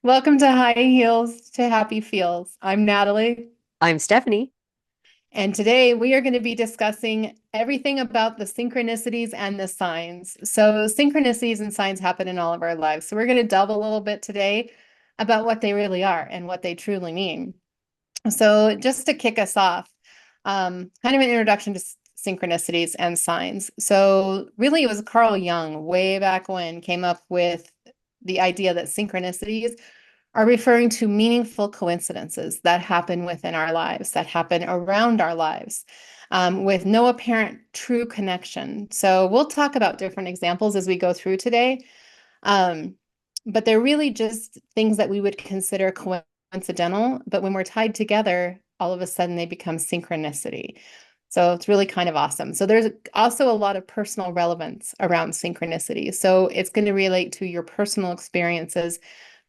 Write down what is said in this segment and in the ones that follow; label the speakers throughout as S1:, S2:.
S1: Welcome to High Heels to Happy Feels. I'm Natalie,
S2: I'm Stephanie.
S1: and today we are going to be discussing everything about the synchronicities and the signs. So, synchronicities and signs happen in all of our lives. So, we're going to delve a little bit today about what they really are and what they truly mean. So, just to kick us off, kind of an introduction to synchronicities and signs. So, really, it was Carl Jung way back when came up with the idea that synchronicities are referring to meaningful coincidences that happen within our lives, that happen around our lives, with no apparent true connection. So we'll talk about different examples as we go through today. Um, but they're really just things that we would consider coincidental, but when we're tied together, all of a sudden they become synchronicity. So it's really kind of awesome. So there's also a lot of personal relevance around synchronicity. So it's going to relate to your personal experiences,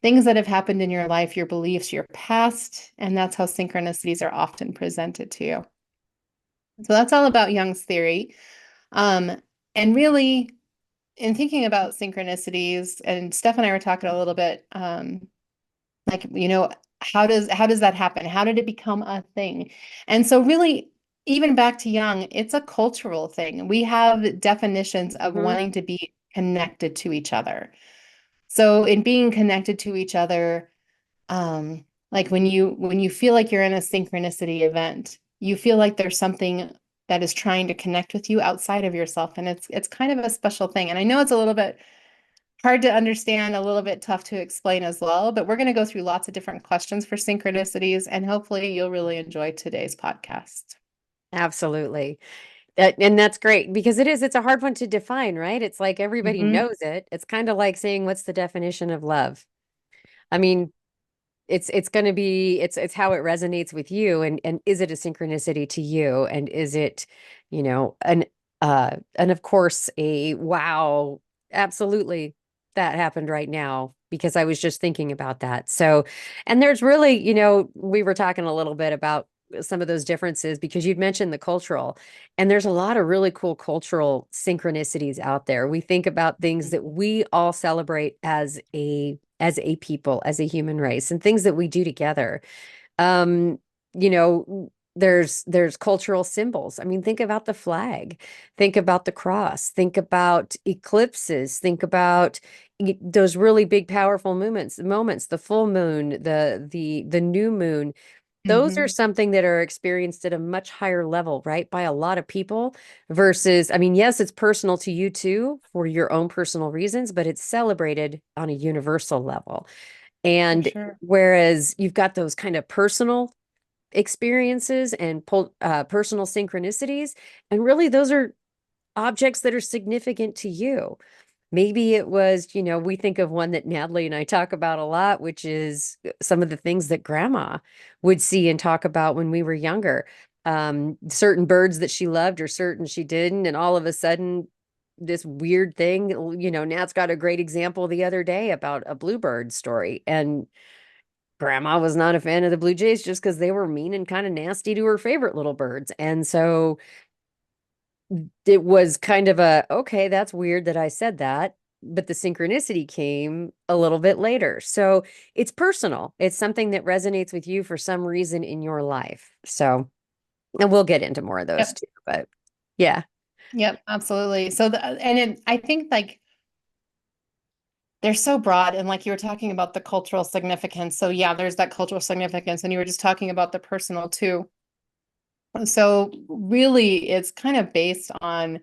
S1: things that have happened in your life, your beliefs, your past, and that's how synchronicities are often presented to you. So that's all about Jung's theory. Um, and really, in thinking about synchronicities, and Steph and I were talking a little bit, like, how does that happen? How did it become a thing? And so really, even back to Jung, it's a cultural thing. We have definitions of
S2: hmm
S1: wanting to be connected to each other. So in being connected to each other, like when you feel like you're in a synchronicity event, you feel like there's something that is trying to connect with you outside of yourself, and it's kind of a special thing. And I know it's a little bit hard to understand, a little bit tough to explain as well, but we're going to go through lots of different questions for synchronicities, and hopefully you'll really enjoy today's podcast.
S2: Absolutely. And that's great because it's a hard one to define, right? It's like everybody
S1: Hmm.
S2: knows it. It's kind of like saying, what's the definition of love? I mean, it's going to be it's how it resonates with you, and is it a synchronicity to you, and is it, and of course a wow, absolutely, that happened right now because I was just thinking about that. So, and there's really, we were talking a little bit about some of those differences because you'd mentioned the cultural, and there's a lot of really cool cultural synchronicities out there. We think about things that we all celebrate as a people, as a human race, and things that we do together. Um, there's cultural symbols. I mean, think about the flag, think about the cross, think about eclipses, think about those really big, powerful moments, the full moon, the new moon. Those are
S1: Hmm.
S2: something that are experienced at a much higher level, right? By a lot of people versus, I mean, yes, it's personal to you too for your own personal reasons, but it's celebrated on a universal level.
S1: For
S2: And
S1: sure.
S2: whereas you've got those kind of personal experiences and personal synchronicities, and really those are objects that are significant to you. Maybe it was, we think of one that Natalie and I talk about a lot, which is some of the things that grandma would see and talk about when we were younger. Certain birds that she loved or certain she didn't. And all of a sudden, this weird thing, Nat's got a great example the other day about a bluebird story. And grandma was not a fan of the blue jays just because they were mean and kind of nasty to her favorite little birds. And so it was kind of okay, that's weird that I said that, but the synchronicity came a little bit later. So it's personal. It's something that resonates with you for some reason in your life. So, and we'll get into more of those
S1: Yep.
S2: too, but yeah.
S1: Yep, absolutely. So I think like they're so broad, and like you were talking about the cultural significance. So yeah, there's that cultural significance, and you were just talking about the personal too. So really, it's kind of based on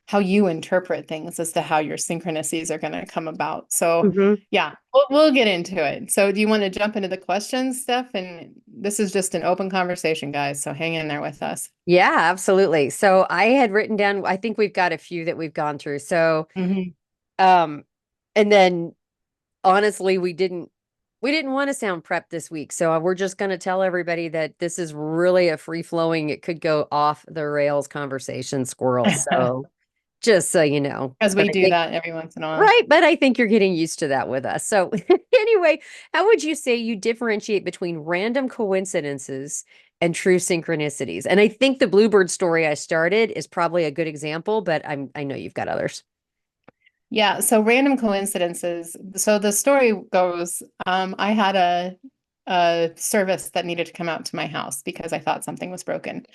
S1: how you interpret things as to how your synchronicities are going to come about. So
S2: hmm
S1: yeah, we'll get into it. So do you want to jump into the questions, Steph? And this is just an open conversation, guys. So hang in there with us.
S2: Yeah, absolutely. So I had written down, I think we've got a few that we've gone through. So,
S1: Hmm.
S2: um, and then honestly, we didn't want to sound prepped this week. So we're just going to tell everybody that this is really a free flowing, it could go off the rails conversation squirrel. So just so you know,
S1: Because
S2: but
S1: we
S2: I
S1: do
S2: think,
S1: that every once in a while.
S2: right. But I think you're getting used to that with us. So anyway, how would you say you differentiate between random coincidences and true synchronicities? And I think the Bluebird story I started is probably a good example, but I know you've got others.
S1: Yeah, so random coincidences. So the story goes, I had a service that needed to come out to my house because I thought something was broken.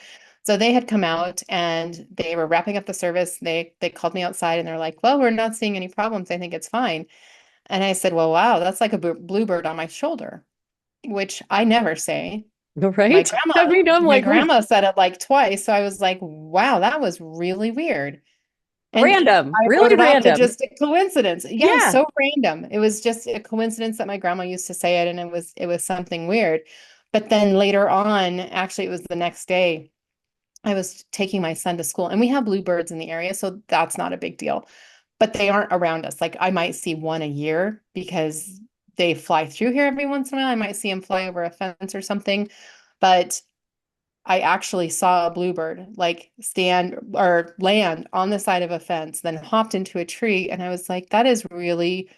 S1: So they had come out and they were wrapping up the service. They called me outside and they're like, "Well, we're not seeing any problems. I think it's fine." And I said, "Well, wow, that's like a bluebird on my shoulder," which I never say. My
S2: Right? I
S1: grandma,
S2: mean, I'm
S1: my
S2: like,
S1: grandma said it like twice. So I was like, "Wow, that was really weird." And
S2: random,
S1: I wrote
S2: really
S1: it off to
S2: random.
S1: just a coincidence. Yeah,
S2: Yeah.
S1: so random. It was just a coincidence that my grandma used to say it, and it was something weird. But then later on, actually, it was the next day, I was taking my son to school, and we have bluebirds in the area, so that's not a big deal. But they aren't around us. Like I might see one a year because they fly through here every once in a while. I might see them fly over a fence or something. But I actually saw a bluebird like stand or land on the side of a fence, then hopped into a tree. And I was like, that is really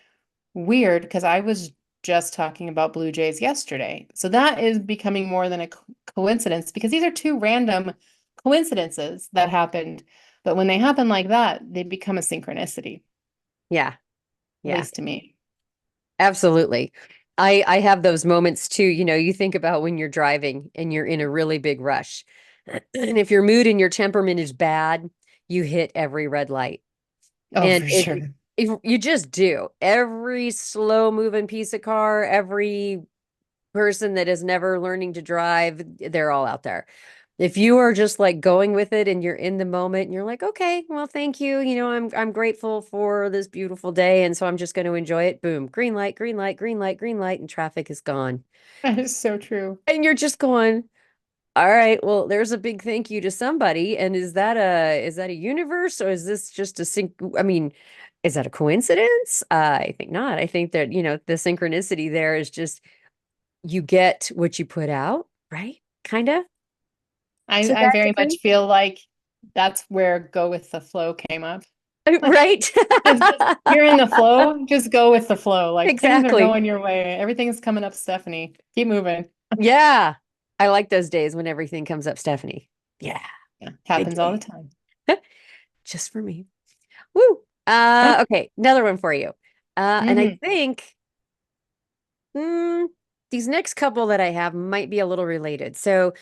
S1: weird because I was just talking about blue jays yesterday. So that is becoming more than a coincidence because these are two random coincidences that happened. But when they happen like that, they become a synchronicity,
S2: Yeah.
S1: at
S2: Yeah.
S1: least to me.
S2: Absolutely. I have those moments too. You know, you think about when you're driving and you're in a really big rush. And if your mood and your temperament is bad, you hit every red light.
S1: Oh,
S2: And
S1: for sure.
S2: if you just do, every slow moving piece of car, every person that is never learning to drive, they're all out there. If you are just like going with it and you're in the moment and you're like, okay, well, thank you. You know, I'm grateful for this beautiful day. And so I'm just going to enjoy it. Boom, green light, green light, green light, green light, and traffic is gone.
S1: That is so true.
S2: And you're just going, all right, well, there's a big thank you to somebody. And is that a universe or is this just a sync? I mean, is that a coincidence? I think not. I think that, the synchronicity there is just you get what you put out, right? Kind of to
S1: I
S2: that
S1: very much
S2: degree.
S1: feel like that's where go with the flow came up.
S2: Right.
S1: Just you're in the flow, just go with the flow. Like things are
S2: Exactly.
S1: going your way. Everything's coming up, Stephanie. Keep moving.
S2: Yeah. I like those days when everything comes up, Stephanie. Yeah.
S1: Yeah,
S2: Good
S1: happens all the
S2: day.
S1: time.
S2: Just for me. Woo. Okay, another one for you. And I
S1: Hmm.
S2: think mm, these next couple that I have might be a little related. So,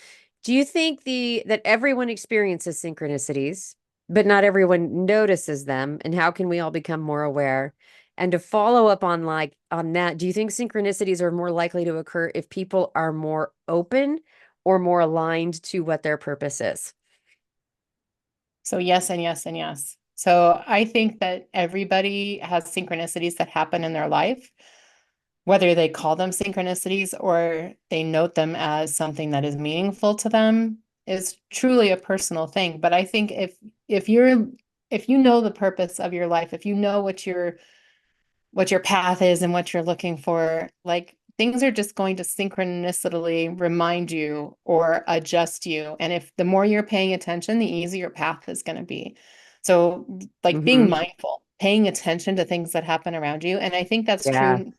S2: do you think that everyone experiences synchronicities, but not everyone notices them? And how can we all become more aware? And to follow up on that, do you think synchronicities are more likely to occur if people are more open or more aligned to what their purpose is?
S1: So yes and yes and yes. So I think that everybody has synchronicities that happen in their life, whether they call them synchronicities or they note them as something that is meaningful to them is truly a personal thing. But I think if you know the purpose of your life, if you know what your path is and what you're looking for, like things are just going to synchronistically remind you or adjust you. And if the more you're paying attention, the easier your path is going to be. So, like being
S2: Hmm.
S1: mindful, paying attention to things that happen around you. And I think that's
S2: Yeah.
S1: true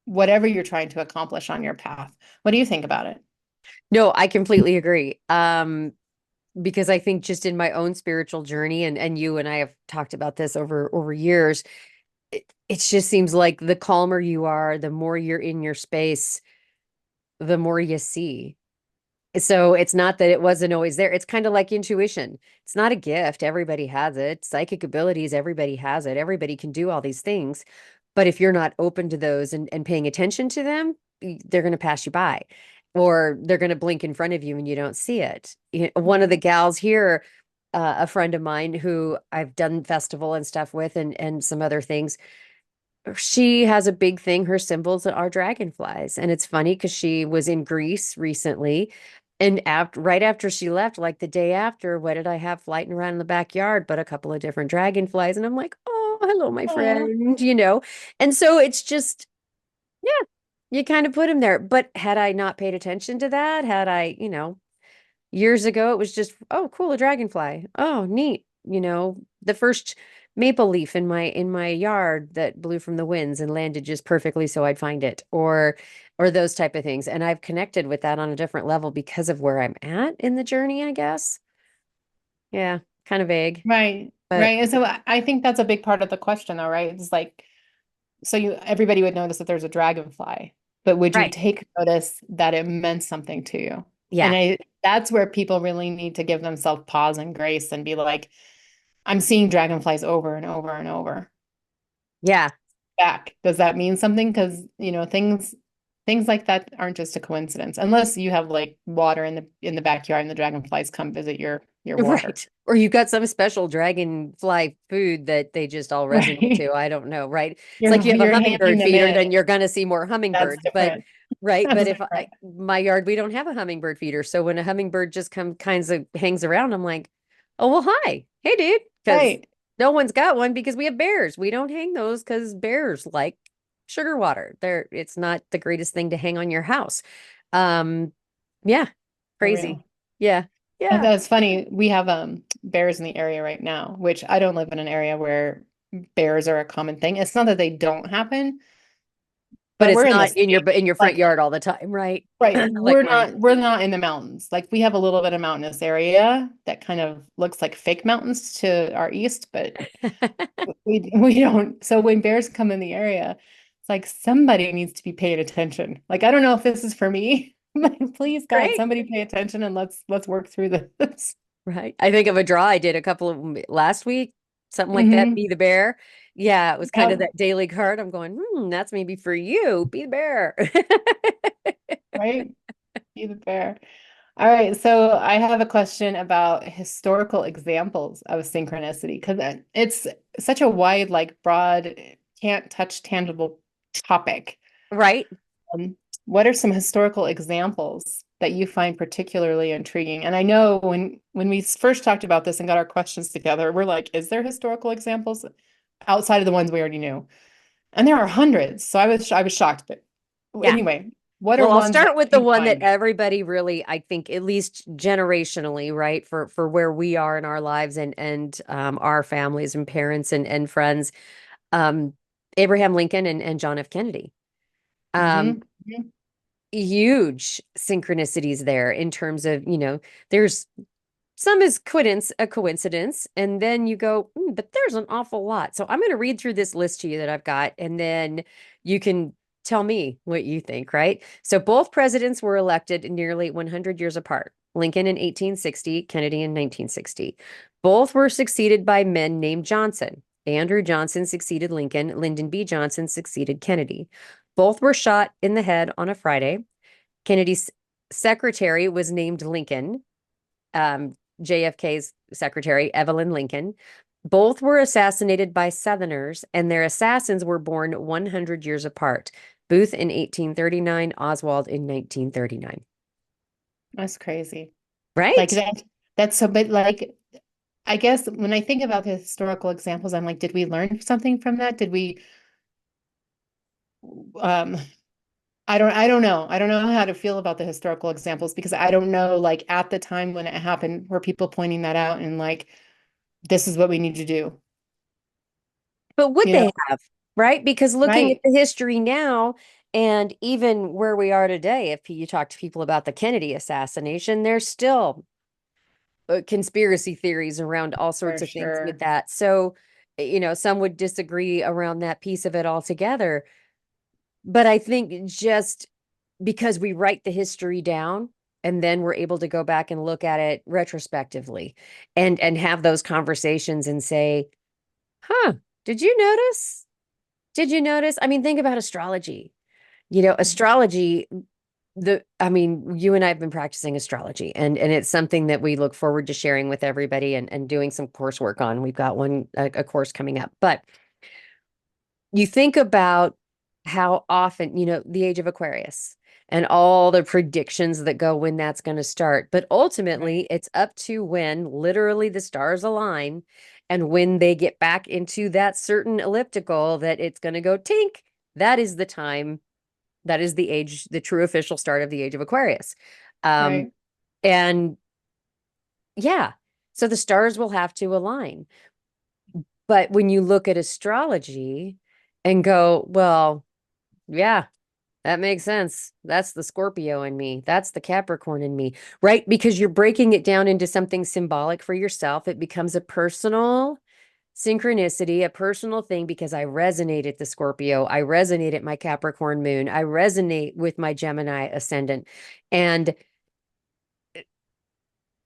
S1: whatever you're trying to accomplish on your path. What do you think about it?
S2: No, I completely agree. Because I think just in my own spiritual journey, and you and I have talked about this over years, it just seems like the calmer you are, the more you're in your space, the more you see. So it's not that it wasn't always there. It's kind of like intuition. It's not a gift. Everybody has it. Psychic abilities, everybody has it. Everybody can do all these things. But if you're not open to those and paying attention to them, they're going to pass you by or they're going to blink in front of you and you don't see it. One of the gals here, a friend of mine who I've done festival and stuff with and some other things, she has a big thing. Her symbols are dragonflies. And it's funny because she was in Greece recently. And right after she left, like the day after, what did I have flying around in the backyard? But a couple of different dragonflies. And I'm like, oh, hello, my
S1: Oh,
S2: friend. And so it's just, yeah, you kind of put him there. But had I not paid attention to that, had I, years ago, it was just, oh, cool, a dragonfly. Oh, neat. The first maple leaf in my yard that blew from the winds and landed just perfectly so I'd find it, or those type of things. And I've connected with that on a different level because of where I'm at in the journey, I guess. Yeah. kind of vague,
S1: Right,
S2: but
S1: right. And so I think that's a big part of the question though, right? It's like, so everybody would notice that there's a dragonfly, but would you
S2: right.
S1: take notice that it meant something to you? And
S2: Yeah.
S1: that's where people really need to give themselves pause and grace and be like, I'm seeing dragonflies over and over and over.
S2: Yeah.
S1: Back. Does that mean something? Because, things like that aren't just a coincidence, unless you have like water in the backyard and the dragonflies come visit your water.
S2: Right. Or you've got some special dragonfly food that they just all resonate
S1: Right.
S2: to. I don't know. Right. It's like you have a
S1: You're handing
S2: hummingbird
S1: them
S2: feeder,
S1: in.
S2: then you're going to see more
S1: That's
S2: hummingbirds. But
S1: different.
S2: right.
S1: That's
S2: But if
S1: different.
S2: my yard, we don't have a hummingbird feeder. So when a hummingbird just kinds of hangs around, I'm like, oh, well, hi. Hey, dude. Because
S1: Right.
S2: no one's got one because we have bears. We don't hang those because bears like sugar water. It's not the greatest thing to hang on your house. Um, yeah.
S1: For
S2: Crazy.
S1: real.
S2: Yeah. Yeah.
S1: That's funny. We have bears in the area right now, which I don't live in an area where bears are a common thing. It's not that they don't happen,
S2: But
S1: but
S2: it's
S1: we're in the
S2: not
S1: state.
S2: in your front
S1: Like,
S2: yard all the time, right?
S1: right,
S2: Like
S1: we're
S2: mine.
S1: not in the mountains. Like we have a little bit of mountainous area that kind of looks like fake mountains to our east, but we don't. So when bears come in the area, it's like somebody needs to be paying attention. Like I don't know if this is for me, but please God,
S2: Great.
S1: somebody pay attention and let's work through this.
S2: Right. I think of a draw I did a couple of last week, something like that.
S1: Hmm.
S2: Be the bear. Yeah, it was kind of
S1: Yep,
S2: that daily card. I'm going, that's maybe for you. Be the bear.
S1: right. Be the bear. All right, so I have a question about historical examples of synchronicity because it's such a wide, like broad, can't touch tangible topic.
S2: Right.
S1: What are some historical examples that you find particularly intriguing? And I know when we first talked about this and got our questions together, we're like, is there historical examples outside of the ones we already knew? And there are hundreds. So I was shocked. But
S2: Yeah.
S1: anyway, what are
S2: Well, I'll
S1: ones that
S2: start with the
S1: you
S2: one that
S1: find?
S2: everybody really, I think, at least generationally, right, for where we are in our lives and our families and parents and friends, um, Abraham Lincoln and John F. Kennedy. Um,
S1: Hmm.
S2: Huge synchronicities there in terms of, there's some is a coincidence, and then you go, but there's an awful lot. So I'm going to read through this list to you that I've got, and then you can tell me what you think, right? So both presidents were elected nearly 100 years apart. Lincoln in 1860, Kennedy in 1960. Both were succeeded by men named Johnson. Andrew Johnson succeeded Lincoln. Lyndon B. Johnson succeeded Kennedy. Both were shot in the head on a Friday. Kennedy's secretary was named Lincoln. JFK's secretary, Evelyn Lincoln. Both were assassinated by Southerners, and their assassins were born 100 years apart. Booth in 1839, Oswald in 1939.
S1: That's crazy. Like
S2: Right?
S1: that's so, but like, I guess when I think about the historical examples, I'm like, did we learn something from that? Did we, um, I don't know. I don't know how to feel about the historical examples because I don't know, like at the time when it happened, were people pointing that out and like, this is what we need to do,
S2: But would
S1: you know?
S2: they have? Right? Because looking at
S1: Right,
S2: the history now, and even where we are today, if you talk to people about the Kennedy assassination, there's still conspiracy theories around all
S1: for
S2: sorts of things with
S1: sure.
S2: that. So, some would disagree around that piece of it altogether. But I think just because we write the history down and then we're able to go back and look at it retrospectively and have those conversations and say, huh, did you notice? Did you notice? I mean, think about astrology. Astrology, you and I have been practicing astrology, and it's something that we look forward to sharing with everybody and doing some coursework on. We've got a course coming up. But you think about how often, the age of Aquarius and all the predictions that go when that's going to start. But
S1: Right,
S2: ultimately, it's up to when literally the stars align and when they get back into that certain elliptical that it's going to go tink. That is the time, that is the age, the true official start of the age of Aquarius. Um,
S1: right.
S2: and yeah, so the stars will have to align. But when you look at astrology and go, well, yeah. That makes sense. That's the Scorpio in me. That's the Capricorn in me, right? Because you're breaking it down into something symbolic for yourself. It becomes a personal synchronicity, a personal thing because I resonate at the Scorpio. I resonate at my Capricorn moon. I resonate with my Gemini ascendant. And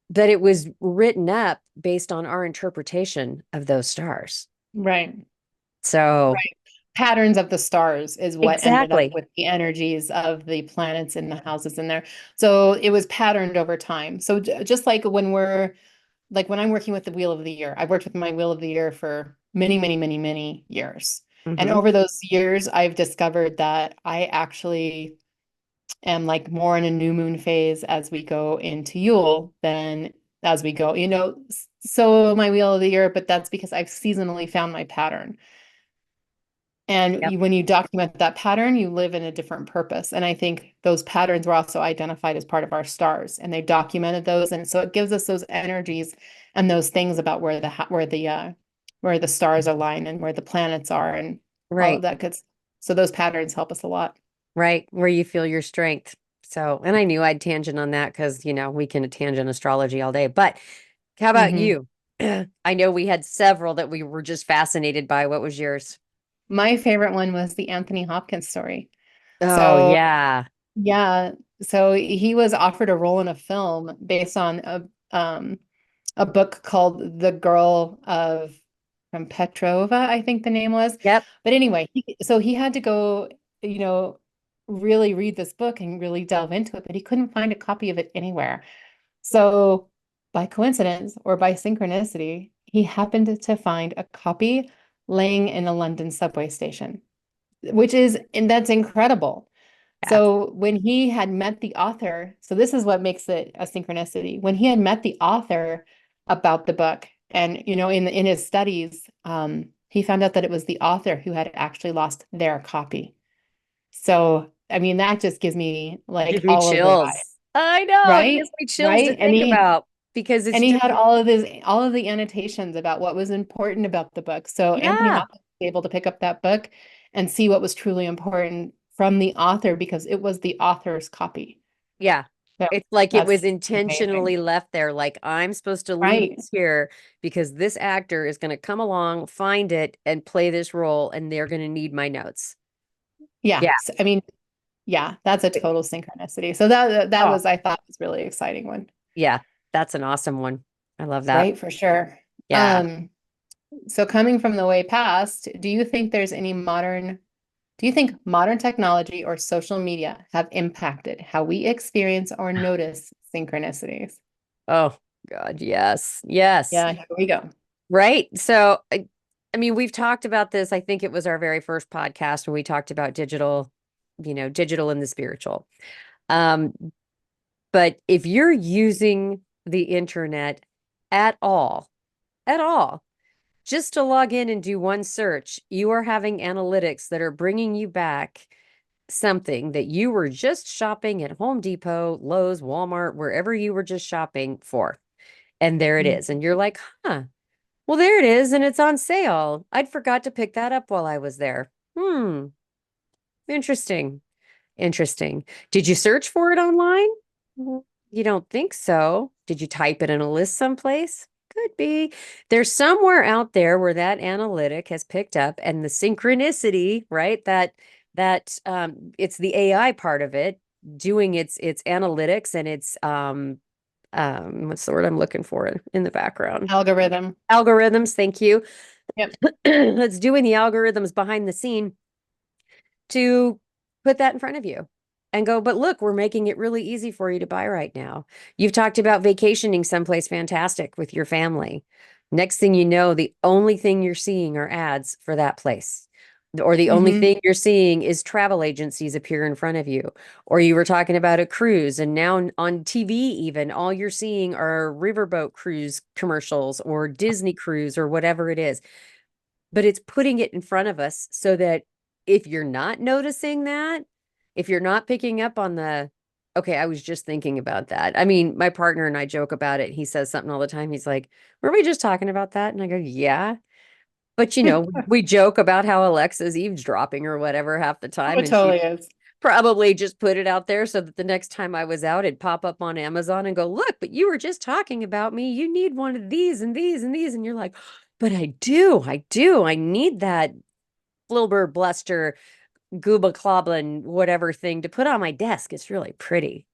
S2: that it was written up based on our interpretation of those stars.
S1: Right.
S2: So,
S1: Right. Patterns of the stars is what ended up
S2: exactly.
S1: with the energies of the planets in the houses in there. So it was patterned over time. So just like when I'm working with the Wheel of the Year, I've worked with my Wheel of the Year for many, many, many, many years. And
S2: Hmm.
S1: over those years, I've discovered that I actually am like more in a new moon phase as we go into Yule than as we go, so my Wheel of the Year, but that's because I've seasonally found my pattern. And
S2: Yep.
S1: when you document that pattern, you live in a different purpose. And I think those patterns were also identified as part of our stars, and they documented those. And so it gives us those energies and those things about where the stars align and where the planets are and all of
S2: Right.
S1: that. So those patterns help us a lot.
S2: Right. Where you feel your strength. So, and I knew I'd tangent on that because, we can tangent astrology all day. But how about
S1: Hmm.
S2: you? I know we had several that we were just fascinated by. What was yours?
S1: My favorite one was the Anthony Hopkins story.
S2: Oh,
S1: So
S2: yeah.
S1: yeah, so he was offered a role in a film based on a book called The Girl of from Petrova, I think the name was.
S2: Yep.
S1: But anyway, so he had to go, you know, really read this book and really delve into it, but he couldn't find a copy of it anywhere. So by coincidence or by synchronicity, he happened to find a copy laying in a London subway station, and that's incredible.
S2: Yeah.
S1: So when he had met the author, so this is what makes it a synchronicity. When he had met the author about the book, and in his studies, he found out that it was the author who had actually lost their copy. So I mean, that just gives me like
S2: Gives me
S1: all of the vibe,
S2: chills. I know. It gives
S1: right?
S2: me chills to
S1: Right?
S2: think about because it's
S1: And he
S2: just,
S1: had all of the annotations about what was important about the book. So Anthony
S2: yeah.
S1: Hopkins was able to pick up that book and see what was truly important from the author because it was the author's copy.
S2: Yeah.
S1: So
S2: It's like it was
S1: that's amazing.
S2: intentionally left there. Like, I'm supposed to leave
S1: Right.
S2: this here because this actor is going to come along, find it, and play this role, and they're going to need my notes.
S1: Yeah.
S2: Yeah.
S1: So, I mean, yeah, that's a total synchronicity. So that
S2: Oh,
S1: was, I thought, was really exciting one.
S2: yeah. That's an awesome one. I love that.
S1: Right, for sure.
S2: Yeah.
S1: Um, so coming from the way past, do you think modern technology or social media have impacted how we experience or notice synchronicities?
S2: Oh, God. Yes. Yes.
S1: Yeah, here we go.
S2: Right. So, I mean, we've talked about this. I think it was our very first podcast when we talked about digital, digital and the spiritual. Um, but if you're using the internet at all, at all, just to log in and do one search, you are having analytics that are bringing you back something that you were just shopping at Home Depot, Lowe's, Walmart, wherever you were just shopping for. And there it
S1: Mm.
S2: is. And you're like, huh, well, there it is. And it's on sale. I'd forgot to pick that up while I was there. Interesting. Interesting. Did you search for it online? You don't think so. Did you type it in a list someplace? Could be. There's somewhere out there where that analytic has picked up and the synchronicity, right? That it's the AI part of it doing its analytics and its what's the word I'm looking for in the background?
S1: Algorithm.
S2: Algorithms, thank you.
S1: Yep.
S2: That's doing the algorithms behind the scene to put that in front of you and go, but look, we're making it really easy for you to buy right now. You've talked about vacationing someplace fantastic with your family. Next thing you know, the only thing you're seeing are ads for that place. Or the only
S1: Hmm.
S2: thing you're seeing is travel agencies appear in front of you. Or you were talking about a cruise, and now on TV, even all you're seeing are riverboat cruise commercials or Disney cruise or whatever it is, but it's putting it in front of us so that if you're not noticing that, if you're not picking up on okay, I was just thinking about that. I mean, my partner and I joke about it. He says something all the time. He's like, were we just talking about that? And I go, yeah. But we joke about how Alexa's eavesdropping or whatever half the
S1: Oh,
S2: time.
S1: it
S2: And she
S1: totally is.
S2: Probably just put it out there so that the next time I was out, it'd pop up on Amazon and go, look, but you were just talking about me. You need one of these and these and these. And you're like, but I do. I need that Flilber Bluster Gooba Cloblin whatever thing to put on my desk. It's really pretty.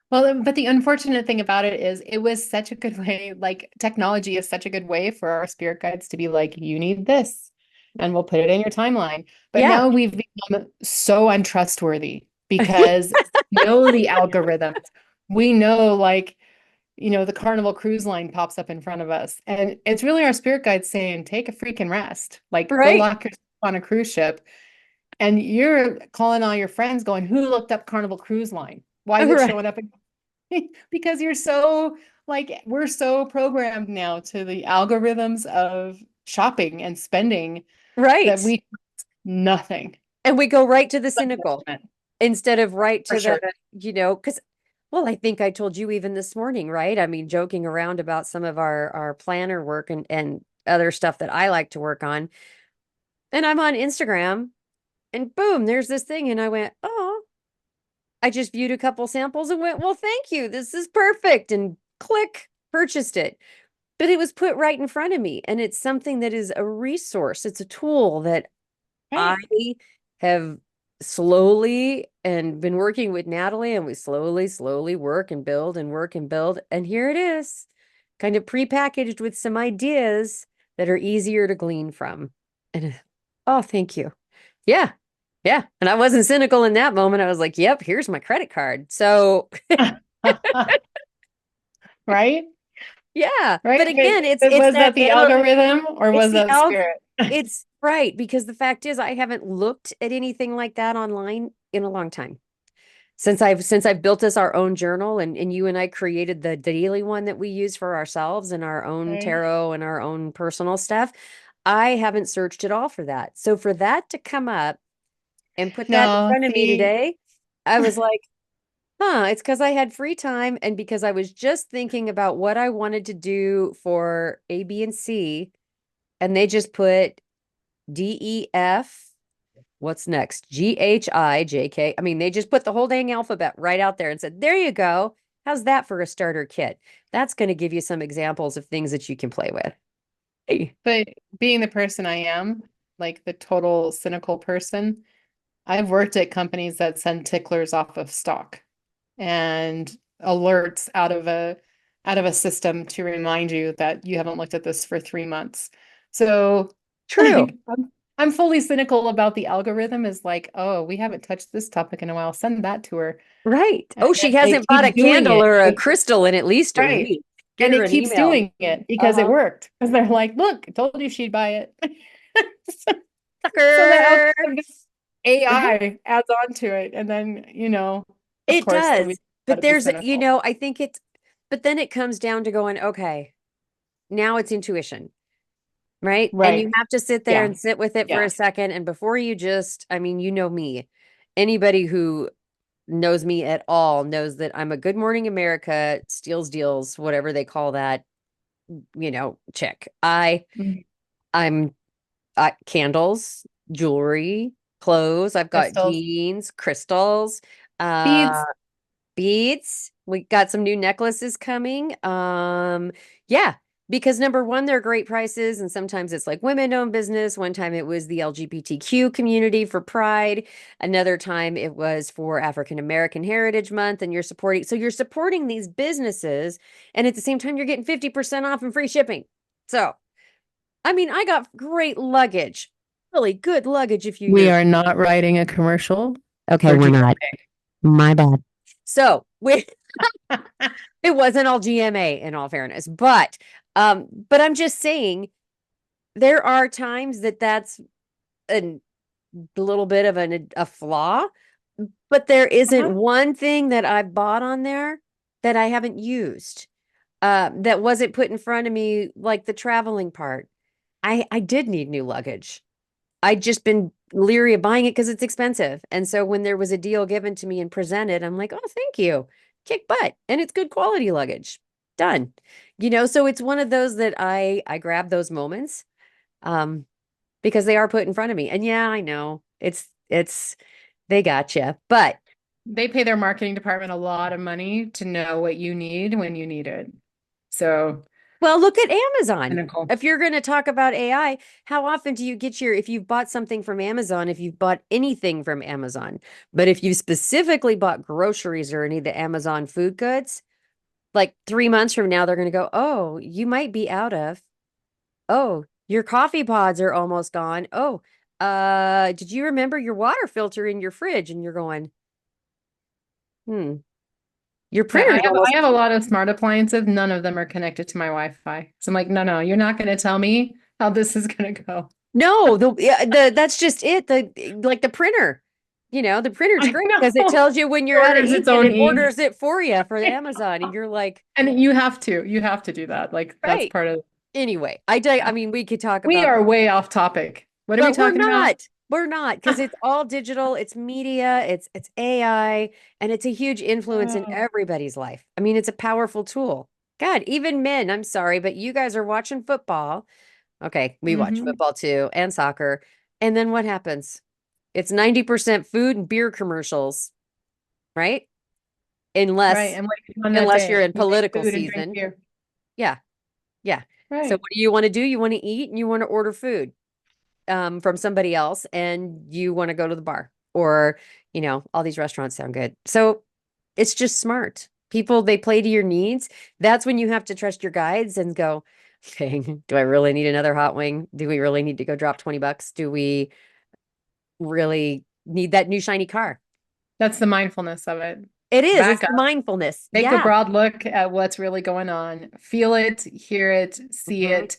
S1: Well, but the unfortunate thing about it is it was such a good way, like technology is such a good way for our spirit guides to be like, you need this, and we'll put it in your timeline. But
S2: Yeah.
S1: now we've become so untrustworthy because we know the algorithms. We know like, the Carnival Cruise Line pops up in front of us. And it's really our spirit guides saying, take a freaking rest. Like go
S2: Right.
S1: lock yourself on a cruise ship. And you're calling all your friends going, who looked up Carnival Cruise Line? Why is it
S2: Right.
S1: showing up? Because you're so like we're so programmed now to the algorithms of shopping and spending that
S2: Right.
S1: we nothing
S2: And we go right to the
S1: but
S2: cynical
S1: judgment,
S2: instead of right
S1: for
S2: to the,
S1: sure.
S2: because, well, I think I told you even this morning, right? I mean, joking around about some of our planner work and other stuff that I like to work on. And I'm on Instagram and boom, there's this thing. And I went, oh, I just viewed a couple samples and went, well, thank you. This is perfect. And click, purchased it. But it was put right in front of me. And it's something that is a resource. It's a tool that I
S1: Right.
S2: have slowly and been working with Natalie, and we slowly work and build and work and build. And here it is, kind of prepackaged with some ideas that are easier to glean from. And oh, thank you. Yeah. Yeah. And I wasn't cynical in that moment. I was like, yep, here's my credit card. So,
S1: Right?
S2: yeah.
S1: Right?
S2: But again,
S1: But
S2: it's
S1: was
S2: that
S1: that the algorithm or
S2: it's
S1: was
S2: the
S1: that
S2: alg
S1: spirit?
S2: it's right because the fact is I haven't looked at anything like that online in a long time. Since I've built us our own journal and you and I created the daily one that we use for ourselves and our own
S1: Right.
S2: tarot and our own personal stuff, I haven't searched at all for that. So for that to come up and put that in
S1: No,
S2: front of me
S1: see,
S2: today, I was like, huh, it's because I had free time and because I was just thinking about what I wanted to do for A, B, and C. And they just put DEF. What's next? GHIJK. I mean, they just put the whole dang alphabet right out there and said, there you go. How's that for a starter kit? That's going to give you some examples of things that you can play with. Hey.
S1: but being the person I am, like the total cynical person, I've worked at companies that send ticklers off of stock and alerts out of a system to remind you that you haven't looked at this for 3 months. So
S2: True.
S1: like I'm fully cynical about the algorithm is like, oh, we haven't touched this topic in a while. Send that to her.
S2: Right.
S1: And
S2: Oh, she
S1: it
S2: hasn't bought
S1: keeps
S2: a
S1: doing
S2: candle
S1: it.
S2: or a crystal in at least a
S1: Right.
S2: week. Get
S1: And
S2: her
S1: it
S2: an
S1: keeps
S2: email.
S1: doing it because it
S2: Uh-huh.
S1: worked. Because they're like, look, I told you she'd buy it. So the
S2: Sucker.
S1: algorithm
S2: Uh-huh.
S1: AI adds on to it. And then, of
S2: It
S1: course, we
S2: does. But
S1: gotta be
S2: there's,
S1: cynical.
S2: I think it's, but then it comes down to going, okay, now it's intuition. Right. And you
S1: Right.
S2: have to sit there
S1: Yeah.
S2: and sit with it for
S1: Yeah.
S2: a second. And before you just, I mean, you know me, anybody who knows me at all knows that I'm a Good Morning America, steals deals, whatever they call that, chick.
S1: Mhm.
S2: I'm candles, jewelry, clothes. I've got
S1: Crystals,
S2: jeans, crystals, uh,
S1: beads.
S2: beads. We got some new necklaces coming. Yeah, because number one, they're great prices, and sometimes it's like women-owned business. One time it was the LGBTQ community for Pride. Another time it was for African American Heritage Month, and you're supporting these businesses, and at the same time, you're getting 50% off and free shipping. So, I mean, I got great luggage, really good luggage if you
S1: We
S2: hear.
S1: are not writing a commercial
S2: Okay,
S1: for
S2: we're not.
S1: GMA.
S2: My bad. So it wasn't all GMA in all fairness, but I'm just saying there are times that that's a little bit of a flaw, but there isn't
S1: Uh-huh.
S2: one thing that I've bought on there that I haven't used. That wasn't put in front of me like the traveling part. I did need new luggage. I'd just been leery of buying it because it's expensive. And so when there was a deal given to me and presented, I'm like, oh, thank you. Kick butt. And it's good quality luggage. Done. So it's one of those that I grab those moments um because they are put in front of me. And yeah, I know. It's They gotcha. But
S1: They pay their marketing department a lot of money to know what you need when you need it. So,
S2: well, look at Amazon.
S1: cynical.
S2: If you're going to talk about AI, how often do you get if you've bought something from Amazon, if you've bought anything from Amazon, but if you specifically bought groceries or any of the Amazon food goods, like 3 months from now, they're going to go, oh, you might be out of, oh, your coffee pods are almost gone. Oh, did you remember your water filter in your fridge? And you're going, hmm, your
S1: Yeah,
S2: printer's
S1: I
S2: almost.
S1: have a lot of smart appliances. None of them are connected to my Wi-Fi. So I'm like, no, no, you're not going to tell me how this is going to go.
S2: No, the that's just it. The printer, the printer's
S1: I
S2: great because it
S1: know.
S2: tells you when you're out of
S1: Orders
S2: ink
S1: its
S2: and
S1: own
S2: it
S1: ink.
S2: orders it for you for Amazon, and you're like,
S1: And you have to do that. Like that's
S2: right.
S1: part of.
S2: Anyway, I mean, we could talk
S1: We
S2: about,
S1: are way off topic. What are we
S2: but we're
S1: talking about?
S2: not. We're not because it's all digital, it's media, it's AI, and it's a huge influence in
S1: Oh.
S2: everybody's life. I mean, it's a powerful tool. God, even men, I'm sorry, but you guys are watching football. Okay, we watch
S1: Hmm.
S2: football too and soccer. And then what happens? It's 90% food and beer commercials, right?
S1: Right.
S2: Unless
S1: And what do you do on that
S2: unless you're
S1: day?
S2: in
S1: You make
S2: political
S1: food and drink
S2: season.
S1: beer.
S2: Yeah. Yeah. So
S1: Right.
S2: what do you want to do? You want to eat and you want to order food from somebody else and you want to go to the bar or, all these restaurants sound good. So it's just smart. People, they play to your needs. That's when you have to trust your guides and go, okay, do I really need another hot wing? Do we really need to go drop $20? Do we really need that new shiny car?
S1: That's the mindfulness of it.
S2: It is. It's
S1: Back
S2: the
S1: up.
S2: mindfulness.
S1: Take a
S2: Yeah.
S1: broad look at what's really going on. Feel it, hear it, see
S2: Mhm.
S1: it,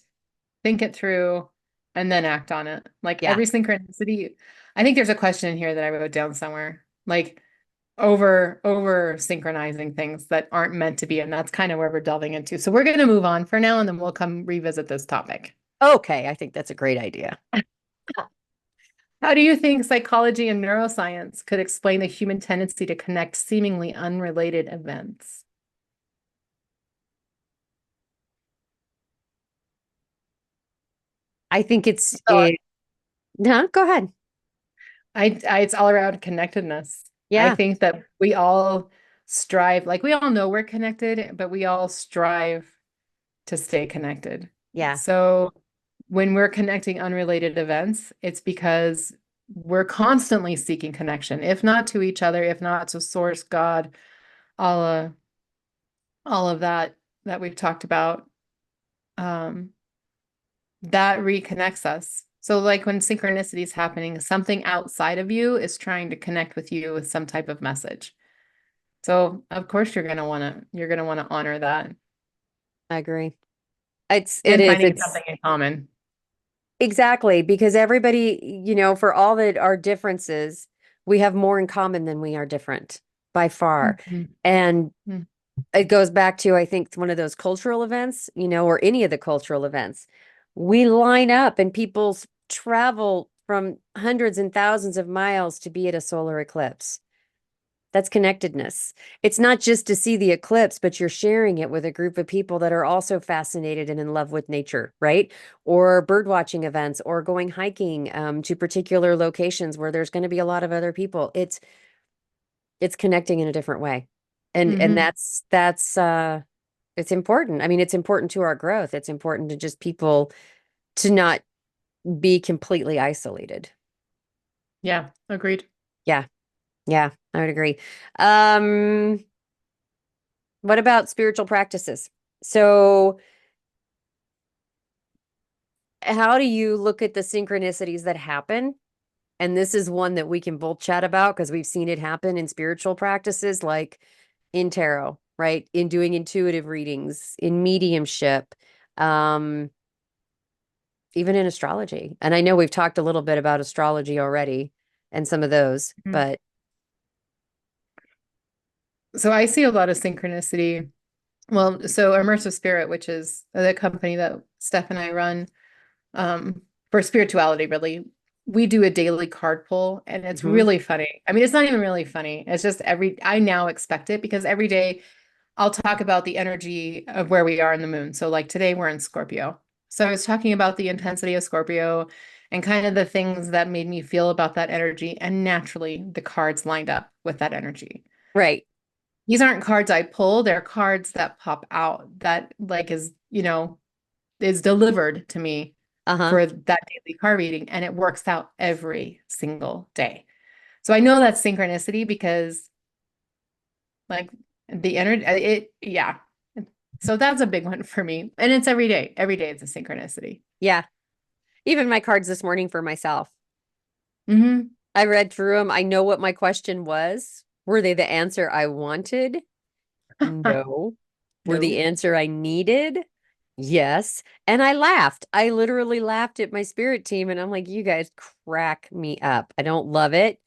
S1: think it through, and then act on it. Like
S2: Yeah.
S1: every synchronicity, I think there's a question in here that I wrote down somewhere. Like over synchronizing things that aren't meant to be, and that's kind of where we're delving into. So we're going to move on for now, and then we'll come revisit this topic.
S2: Okay. I think that's a great idea.
S1: How do you think psychology and neuroscience could explain the human tendency to connect seemingly unrelated events?
S2: I think it's
S1: So
S2: it. No, go ahead.
S1: it's all around connectedness. I
S2: Yeah.
S1: think that we all strive, like we all know we're connected, but we all strive to stay connected.
S2: Yeah.
S1: So when we're connecting unrelated events, it's because we're constantly seeking connection, if not to each other, if not to source, God, Allah, all of that we've talked about. Um, that reconnects us. So like when synchronicity is happening, something outside of you is trying to connect with you with some type of message. So of course you're gonna want to honor that
S2: I agree. It
S1: and
S2: is.
S1: finding something in common.
S2: Exactly, because everybody, for all that our differences, we have more in common than we are different by far.
S1: Mhm.
S2: And
S1: Mhm.
S2: it goes back to, I think, one of those cultural events, or any of the cultural events. We line up and people travel from hundreds and thousands of miles to be at a solar eclipse. That's connectedness. It's not just to see the eclipse, but you're sharing it with a group of people that are also fascinated and in love with nature, right? Or bird watching events, or going hiking to particular locations where there's going to be a lot of other people. It's connecting in a different way, and
S1: Mhm.
S2: that's it's important. I mean, it's important to our growth. It's important to just people to not be completely isolated.
S1: Yeah, agreed.
S2: Yeah, yeah, I would agree. Um, What about spiritual practices? So, how do you look at the synchronicities that happen? And this is one that we can both chat about because we've seen it happen in spiritual practices like in tarot, right? In doing intuitive readings, in mediumship, um, even in astrology. And I know we've talked a little bit about astrology already and some of those,
S1: Mhm.
S2: but
S1: So I see a lot of synchronicity. Well, so Immersive Spirit, which is the company that Steph and I run, for spirituality, really, we do a daily card pull, and it's
S2: Mhm.
S1: really funny. I mean, it's not even really funny. It's just I now expect it because every day I'll talk about the energy of where we are in the moon. So like today we're in Scorpio. So I was talking about the intensity of Scorpio and kind of the things that made me feel about that energy. And naturally, the cards lined up with that energy.
S2: Right.
S1: These aren't cards I pull, they're cards that pop out that like is delivered to me
S2: Uh-huh.
S1: for that daily card reading, and it works out every single day. So I know that's synchronicity because like the energy, yeah. So that's a big one for me. And it's every day. Every day it's a synchronicity.
S2: Yeah. Even my cards this morning for myself.
S1: Hmm.
S2: I read through them. I know what my question was. Were they the answer I wanted? No. Were the
S1: No.
S2: answer I needed? Yes. And I laughed. I literally laughed at my spirit team and I'm like, you guys crack me up. I don't love it,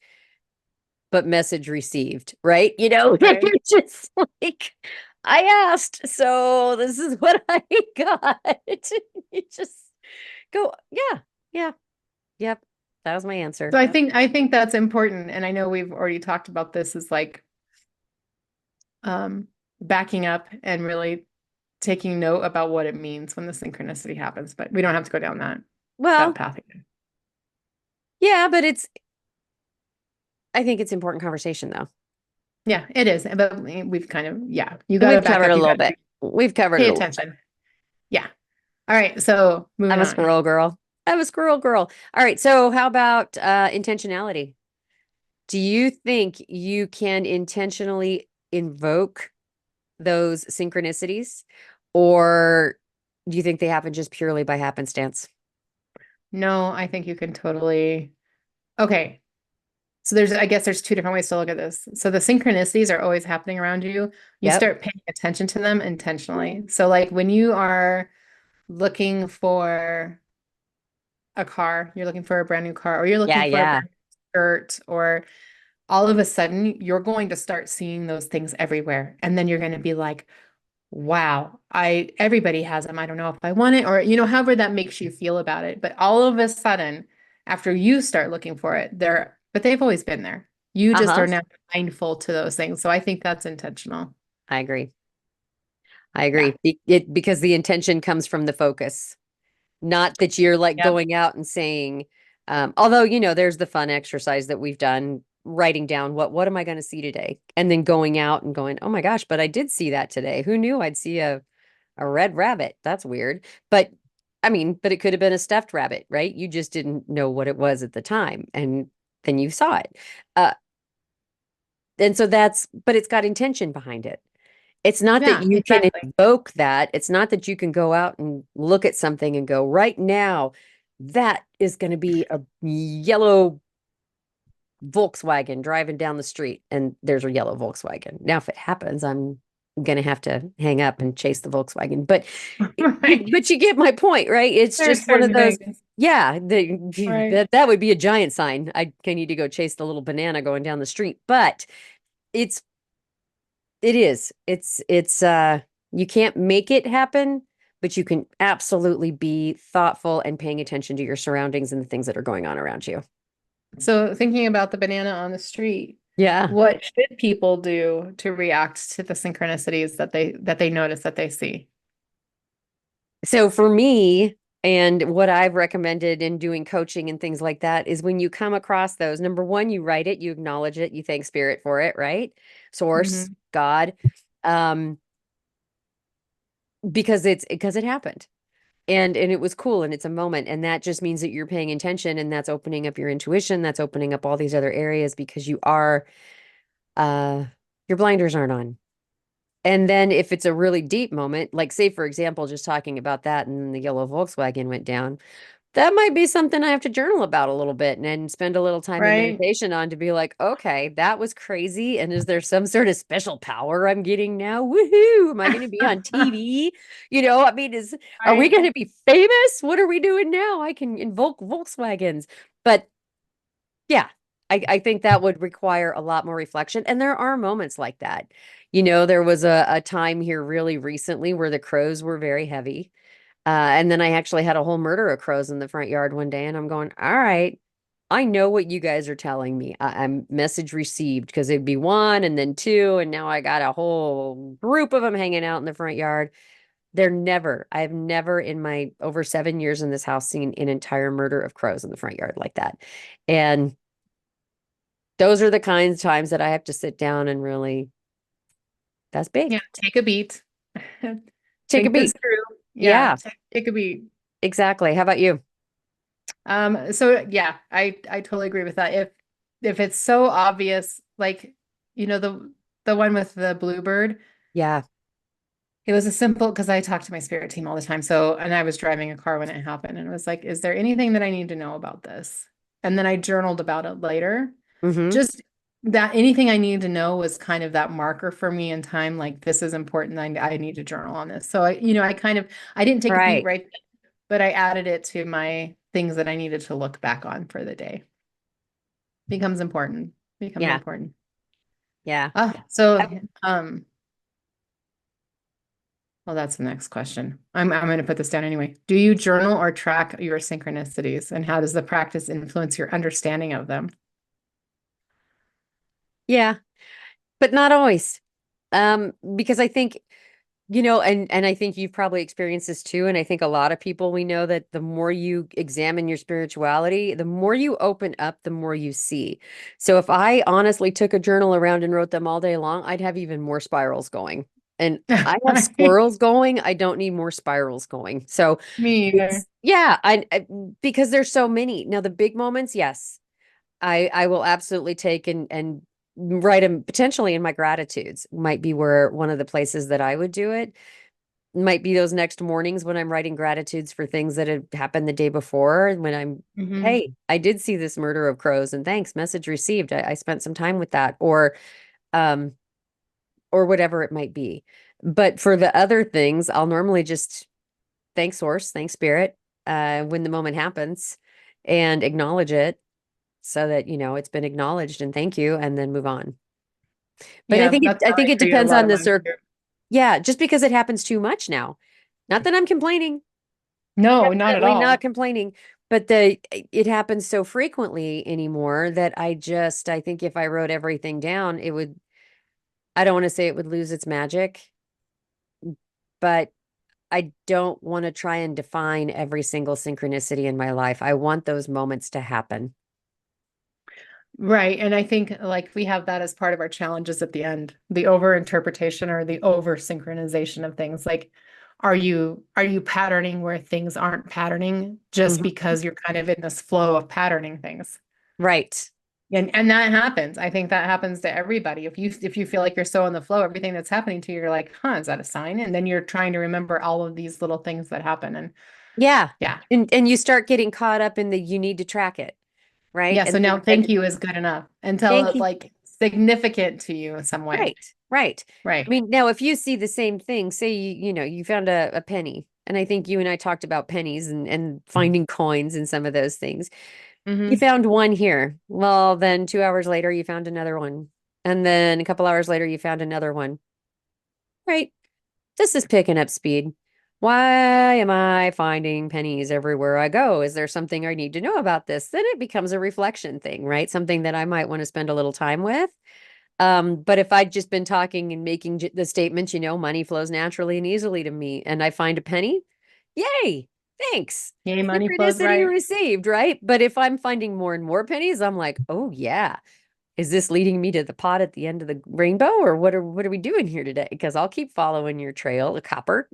S2: but message received, right?
S1: Right.
S2: You're just like, I asked, so this is what I got. You just go, yeah, yeah, yep. That was my answer.
S1: So I think that's important. And I know we've already talked about this is like um backing up and really taking note about what it means when the synchronicity happens, but we don't have to go down that
S2: Well,
S1: path again.
S2: yeah, but I think it's important conversation though.
S1: Yeah, it is. But we've kind of, yeah, you got to
S2: We've
S1: back
S2: covered
S1: up.
S2: a
S1: You
S2: little
S1: got
S2: bit.
S1: to
S2: We've covered it
S1: pay
S2: a little bit.
S1: attention. Yeah. All right. So
S2: I'm
S1: moving
S2: a
S1: on.
S2: squirrel girl. I'm a squirrel girl. All right. So how about intentionality? Do you think you can intentionally invoke those synchronicities, or do you think they happen just purely by happenstance?
S1: No, I think you can totally. Okay. So I guess there's two different ways to look at this. So the synchronicities are always happening around you. You
S2: Yep.
S1: start paying attention to them intentionally. So like when you are looking for a car, you're looking for a brand new car, or you're
S2: Yeah,
S1: looking for a
S2: yeah.
S1: brand new shirt, or all of a sudden you're going to start seeing those things everywhere. And then you're going to be like, wow, everybody has them. I don't know if I want it, or however that makes you feel about it. But all of a sudden, after you start looking for it, but they've always been there. You just
S2: Uh-huh.
S1: are now mindful to those things. So I think that's intentional.
S2: I agree. I
S1: Yeah.
S2: agree. Because the intention comes from the focus, not that you're like
S1: Yep.
S2: going out and saying, although, there's the fun exercise that we've done, writing down what am I going to see today? And then going out and going, oh my gosh, but I did see that today. Who knew I'd see a red rabbit? That's weird. But I mean, but it could have been a stuffed rabbit, right? You just didn't know what it was at the time. And then you saw it. Uh, and so but it's got intention behind it. It's not that
S1: Yeah,
S2: you can
S1: exactly.
S2: invoke that. It's not that you can go out and look at something and go, right now, that is going to be a yellow Volkswagen driving down the street. And there's a yellow Volkswagen. Now, if it happens, I'm going to have to hang up and chase the Volkswagen. But
S1: Right.
S2: you get my point, right? It's
S1: There are
S2: just one of
S1: certain
S2: those.
S1: things.
S2: Yeah,
S1: Right.
S2: that would be a giant sign. I need to go chase the little banana going down the street. But it's it is. It's you can't make it happen, but you can absolutely be thoughtful and paying attention to your surroundings and the things that are going on around you.
S1: So thinking about the banana on the street,
S2: Yeah.
S1: what should people do to react to the synchronicities that they notice that they see?
S2: So for me, and what I've recommended in doing coaching and things like that is when you come across those, number one, you write it, you acknowledge it, you thank spirit for it, right? Source,
S1: Hmm.
S2: God. Um, because it happened. And it was cool and it's a moment, and that just means that you're paying attention, and that's opening up your intuition, that's opening up all these other areas because uh your blinders aren't on. And then if it's a really deep moment, like say for example just talking about that and the yellow Volkswagen went down, that might be something I have to journal about a little bit and then spend a little time in
S1: Right.
S2: meditation on, to be like, okay, that was crazy. And is there some sort of special power I'm getting now? Woohoo! Am I going to be on TV? I mean, are we
S1: Right.
S2: going to be famous? What are we doing now? I can invoke Volkswagens. But yeah, I think that would require a lot more reflection. And there are moments like that. There was a time here really recently where the crows were very heavy. And then I actually had a whole murder of crows in the front yard one day, and I'm going, all right, I know what you guys are telling me. I'm message received, because it'd be one and then two, and now I got a whole group of them hanging out in the front yard. I've never in my over 7 years in this house seen an entire murder of crows in the front yard like that. And those are the kinds of times that I have to sit down and really, that's
S1: Yeah,
S2: big.
S1: take a beat.
S2: Take a
S1: Think this
S2: beat.
S1: through. Yeah,
S2: Yeah,
S1: take a beat.
S2: exactly. How about you?
S1: So yeah, I totally agree with that. If it's so obvious, like, the one with the bluebird,
S2: Yeah.
S1: it was a simple because I talk to my spirit team all the time. So, and I was driving a car when it happened, and it was like, is there anything that I need to know about this? And then I journaled about it later.
S2: Mm-hmm.
S1: Just that anything I needed to know was kind of that marker for me in time, like this is important. I need to journal on this. So I didn't take a beat
S2: Right.
S1: right, but I added it to my things that I needed to look back on for the day. Becomes important. Becomes
S2: Yeah.
S1: important.
S2: Yeah.
S1: So well, that's the next question. I'm going to put this down anyway. Do you journal or track your synchronicities, and how does the practice influence your understanding of them?
S2: Yeah. But not always. Because I think, and I think you've probably experienced this too. And I think a lot of people we know that the more you examine your spirituality, the more you open up, the more you see. So if I honestly took a journal around and wrote them all day long, I'd have even more spirals going. And I have squirrels going. I don't need more spirals going. So
S1: Me either.
S2: yeah, because there's so many. Now the big moments, yes. I will absolutely take and write them potentially in my gratitudes. Might be where one of the places that I would do it. Might be those next mornings when I'm writing gratitudes for things that had happened the day before. When I'm,
S1: Hmm.
S2: hey, I did see this murder of crows and thanks, message received. I spent some time with that, um, or whatever it might be. But for the other things, I'll normally just thank source, thank spirit, when the moment happens and acknowledge it so that it's been acknowledged and thank you and then move on. But
S1: Yeah, that's
S2: I
S1: how
S2: think
S1: I
S2: it
S1: treat a
S2: depends
S1: lot
S2: on
S1: of
S2: the
S1: mine
S2: circ.
S1: too.
S2: Yeah, just because it happens too much now. Not that I'm complaining,
S1: No, not at
S2: definitely not
S1: all.
S2: complaining, but the it happens so frequently anymore that I think if I wrote everything down, it would, I don't want to say it would lose its magic, but I don't want to try and define every single synchronicity in my life. I want those moments to happen.
S1: Right. And I think like we have that as part of our challenges at the end, the over interpretation or the over synchronization of things. Like, are you patterning where things aren't patterning just
S2: Mhm.
S1: because you're kind of in this flow of patterning things?
S2: Right.
S1: And that happens. I think that happens to everybody. If you feel like you're so in the flow, everything that's happening to you, you're like, huh, is that a sign? And then you're trying to remember all of these little things that happen. And
S2: Yeah.
S1: yeah.
S2: And you start getting caught up in the you need to track it, right?
S1: Yeah. So now thank you is good enough until
S2: Thank
S1: it's
S2: you.
S1: like significant to you in some way.
S2: Right. Right. I
S1: Right.
S2: mean, now if you see the same thing, say you found a penny, and I think you and I talked about pennies and finding coins and some of those things. You
S1: Hmm.
S2: found one here. Well, then 2 hours later you found another one. And then a couple hours later you found another one. Right. This is picking up speed. Why am I finding pennies everywhere I go? Is there something I need to know about this? Then it becomes a reflection thing, right? Something that I might want to spend a little time with. But if I'd just been talking and making the statements, money flows naturally and easily to me, and I find a penny, yay, thanks.
S1: Yay, money flows
S2: Synchronicity
S1: right.
S2: received, right? But if I'm finding more and more pennies, I'm like, oh yeah, is this leading me to the pot at the end of the rainbow, or what are we doing here today? Because I'll keep following your trail, the copper.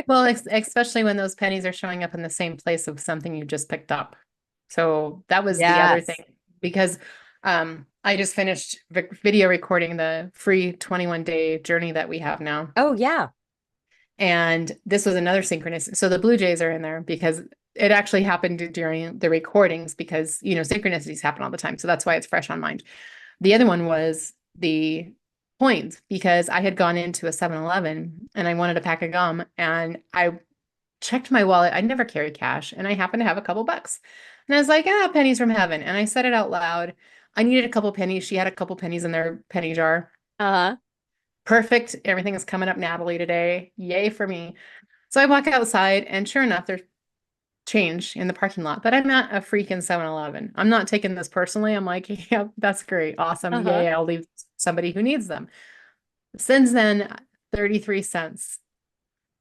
S1: Well, especially when those pennies are showing up in the same place of something you just picked up. So that was the other thing
S2: Yes.
S1: because I just finished video recording the free 21-day journey that we have now.
S2: Oh yeah.
S1: And this was another synchronous. So the Blue Jays are in there because it actually happened during the recordings because, synchronicities happen all the time. So that's why it's fresh on mind. The other one was the coins because I had gone into a 7-Eleven and I wanted a pack of gum and I checked my wallet. I never carry cash and I happened to have a couple bucks. And I was like, pennies from heaven. And I said it out loud. I needed a couple pennies. She had a couple pennies in their penny jar.
S2: Uh-huh.
S1: Perfect. Everything is coming up Natalie today. Yay for me. So I walk outside and sure enough, there's change in the parking lot, but I'm at a freaking 7-Eleven. I'm not taking this personally. I'm like, yeah, that's great. Awesome.
S2: Uh-huh.
S1: Yay. I'll leave somebody who needs them. Since then, 33 cents.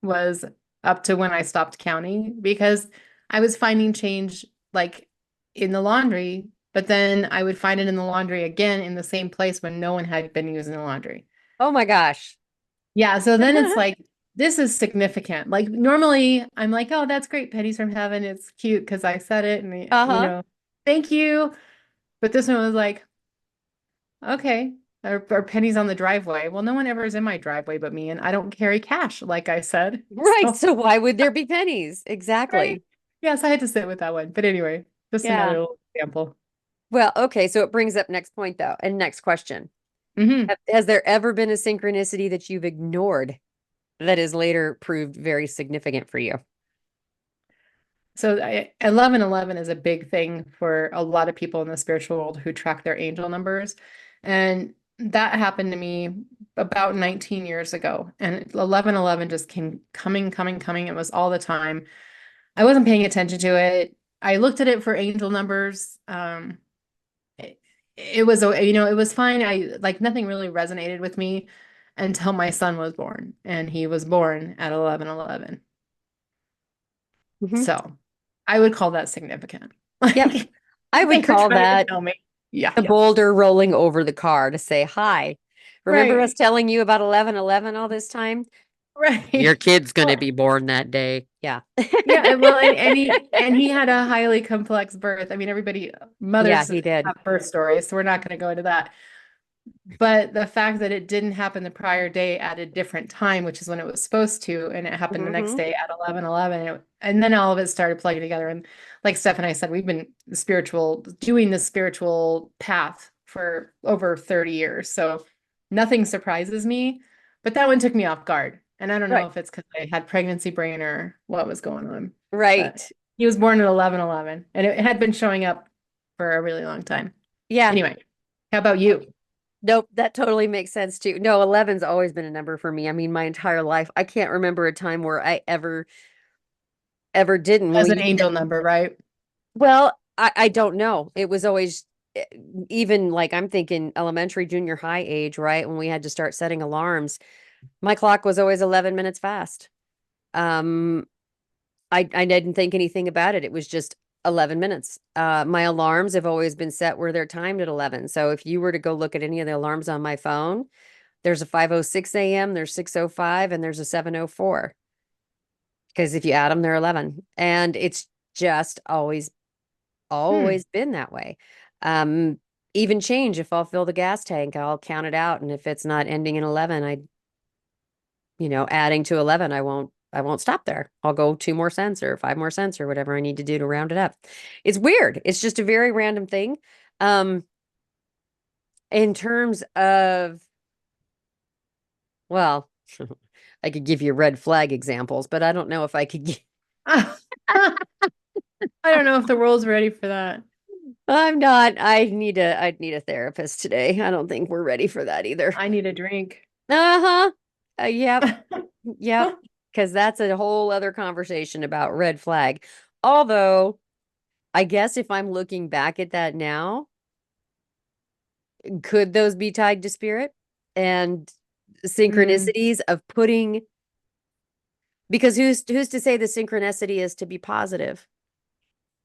S1: was up to when I stopped counting because I was finding change like in the laundry, but then I would find it in the laundry again in the same place when no one had been using the laundry.
S2: Oh my gosh.
S1: Yeah, so then it's like this is significant. Like normally I'm like, oh, that's great, pennies from heaven. It's cute because I said it and
S2: Uh-huh.
S1: thank you. But this one was like, okay, or pennies on the driveway. Well, no one ever is in my driveway but me, and I don't carry cash, like I said.
S2: Right.
S1: So,
S2: So why would there be pennies?
S1: right.
S2: Exactly.
S1: Yes, I had to sit with that one. But anyway, just another
S2: Yeah.
S1: little example.
S2: Well, okay. So it brings up next point though, and next question.
S1: Hmm.
S2: Has there ever been a synchronicity that you've ignored that is later proved very significant for you?
S1: So 1111 is a big thing for a lot of people in the spiritual world who track their angel numbers. And that happened to me about 19 years ago. And 1111 just came coming. It was all the time. I wasn't paying attention to it. I looked at it for angel numbers. It was, it was fine. I like nothing really resonated with me until my son was born, and he was born at 1111.
S2: Hmm.
S1: So I would call that significant.
S2: Yep.
S1: Like
S2: I would
S1: they were
S2: call
S1: trying to
S2: that
S1: tell me. Yeah,
S2: the
S1: yeah.
S2: boulder rolling over the car to say hi. Remember us
S1: Right.
S2: telling you about 1111 all this time? Your
S1: Right.
S2: kid's going to
S1: Well,
S2: be born that day. Yeah.
S1: yeah, well, and he had a highly complex birth. I mean, everybody,
S2: Yeah,
S1: mothers
S2: he did.
S1: have birth stories, so we're not going to go into that. But the fact that it didn't happen the prior day at a different time, which is when it was supposed to, and it happened the next
S2: Hmm.
S1: day at 11:11, and then all of it started plugging together. And like Steph and I said, we've been doing the spiritual path for over 30 years. So nothing surprises me, but that one took me off guard. And I don't know
S2: Right.
S1: if it's because I had pregnancy brain or what was going on, but
S2: Right.
S1: he was born at 11:11, and it had been showing up for a really long time.
S2: Yeah.
S1: Anyway, how about you?
S2: Nope, that totally makes sense too. No, 11's always been a number for me. I mean, my entire life. I can't remember a time where I ever didn't. When
S1: As
S2: we
S1: an
S2: used to,
S1: angel number, right?
S2: well, I don't know. It was always eh, even like I'm thinking elementary, junior high age, right? When we had to start setting alarms, my clock was always 11 minutes fast. Um, I didn't think anything about it. It was just 11 minutes. My alarms have always been set where they're timed at 11. So if you were to go look at any of the alarms on my phone, there's a 5:06 a.m., there's 6:05, and there's a 7:04. Because if you add them, they're 11. And it's just
S1: Hmm.
S2: always been that way. Um, Even change, if I'll fill the gas tank, I'll count it out. And if it's not ending in 11, adding to 11, I won't stop there. I'll go 2 more cents or 5 more cents or whatever I need to do to round it up. It's weird. It's just a very random thing. Um, in terms of, well, I could give you red flag examples, but I don't know if I could.
S1: I don't know if the world's ready for that.
S2: I'm not. I'd need a therapist today. I don't think we're ready for that either.
S1: I need a drink.
S2: Uh-huh. Yep. Yep. Because that's a whole other conversation about red flag. Although, I guess if I'm looking back at that now, could those be tied to spirit and
S1: Mm,
S2: synchronicities of putting, because who's to say the synchronicity is to be positive,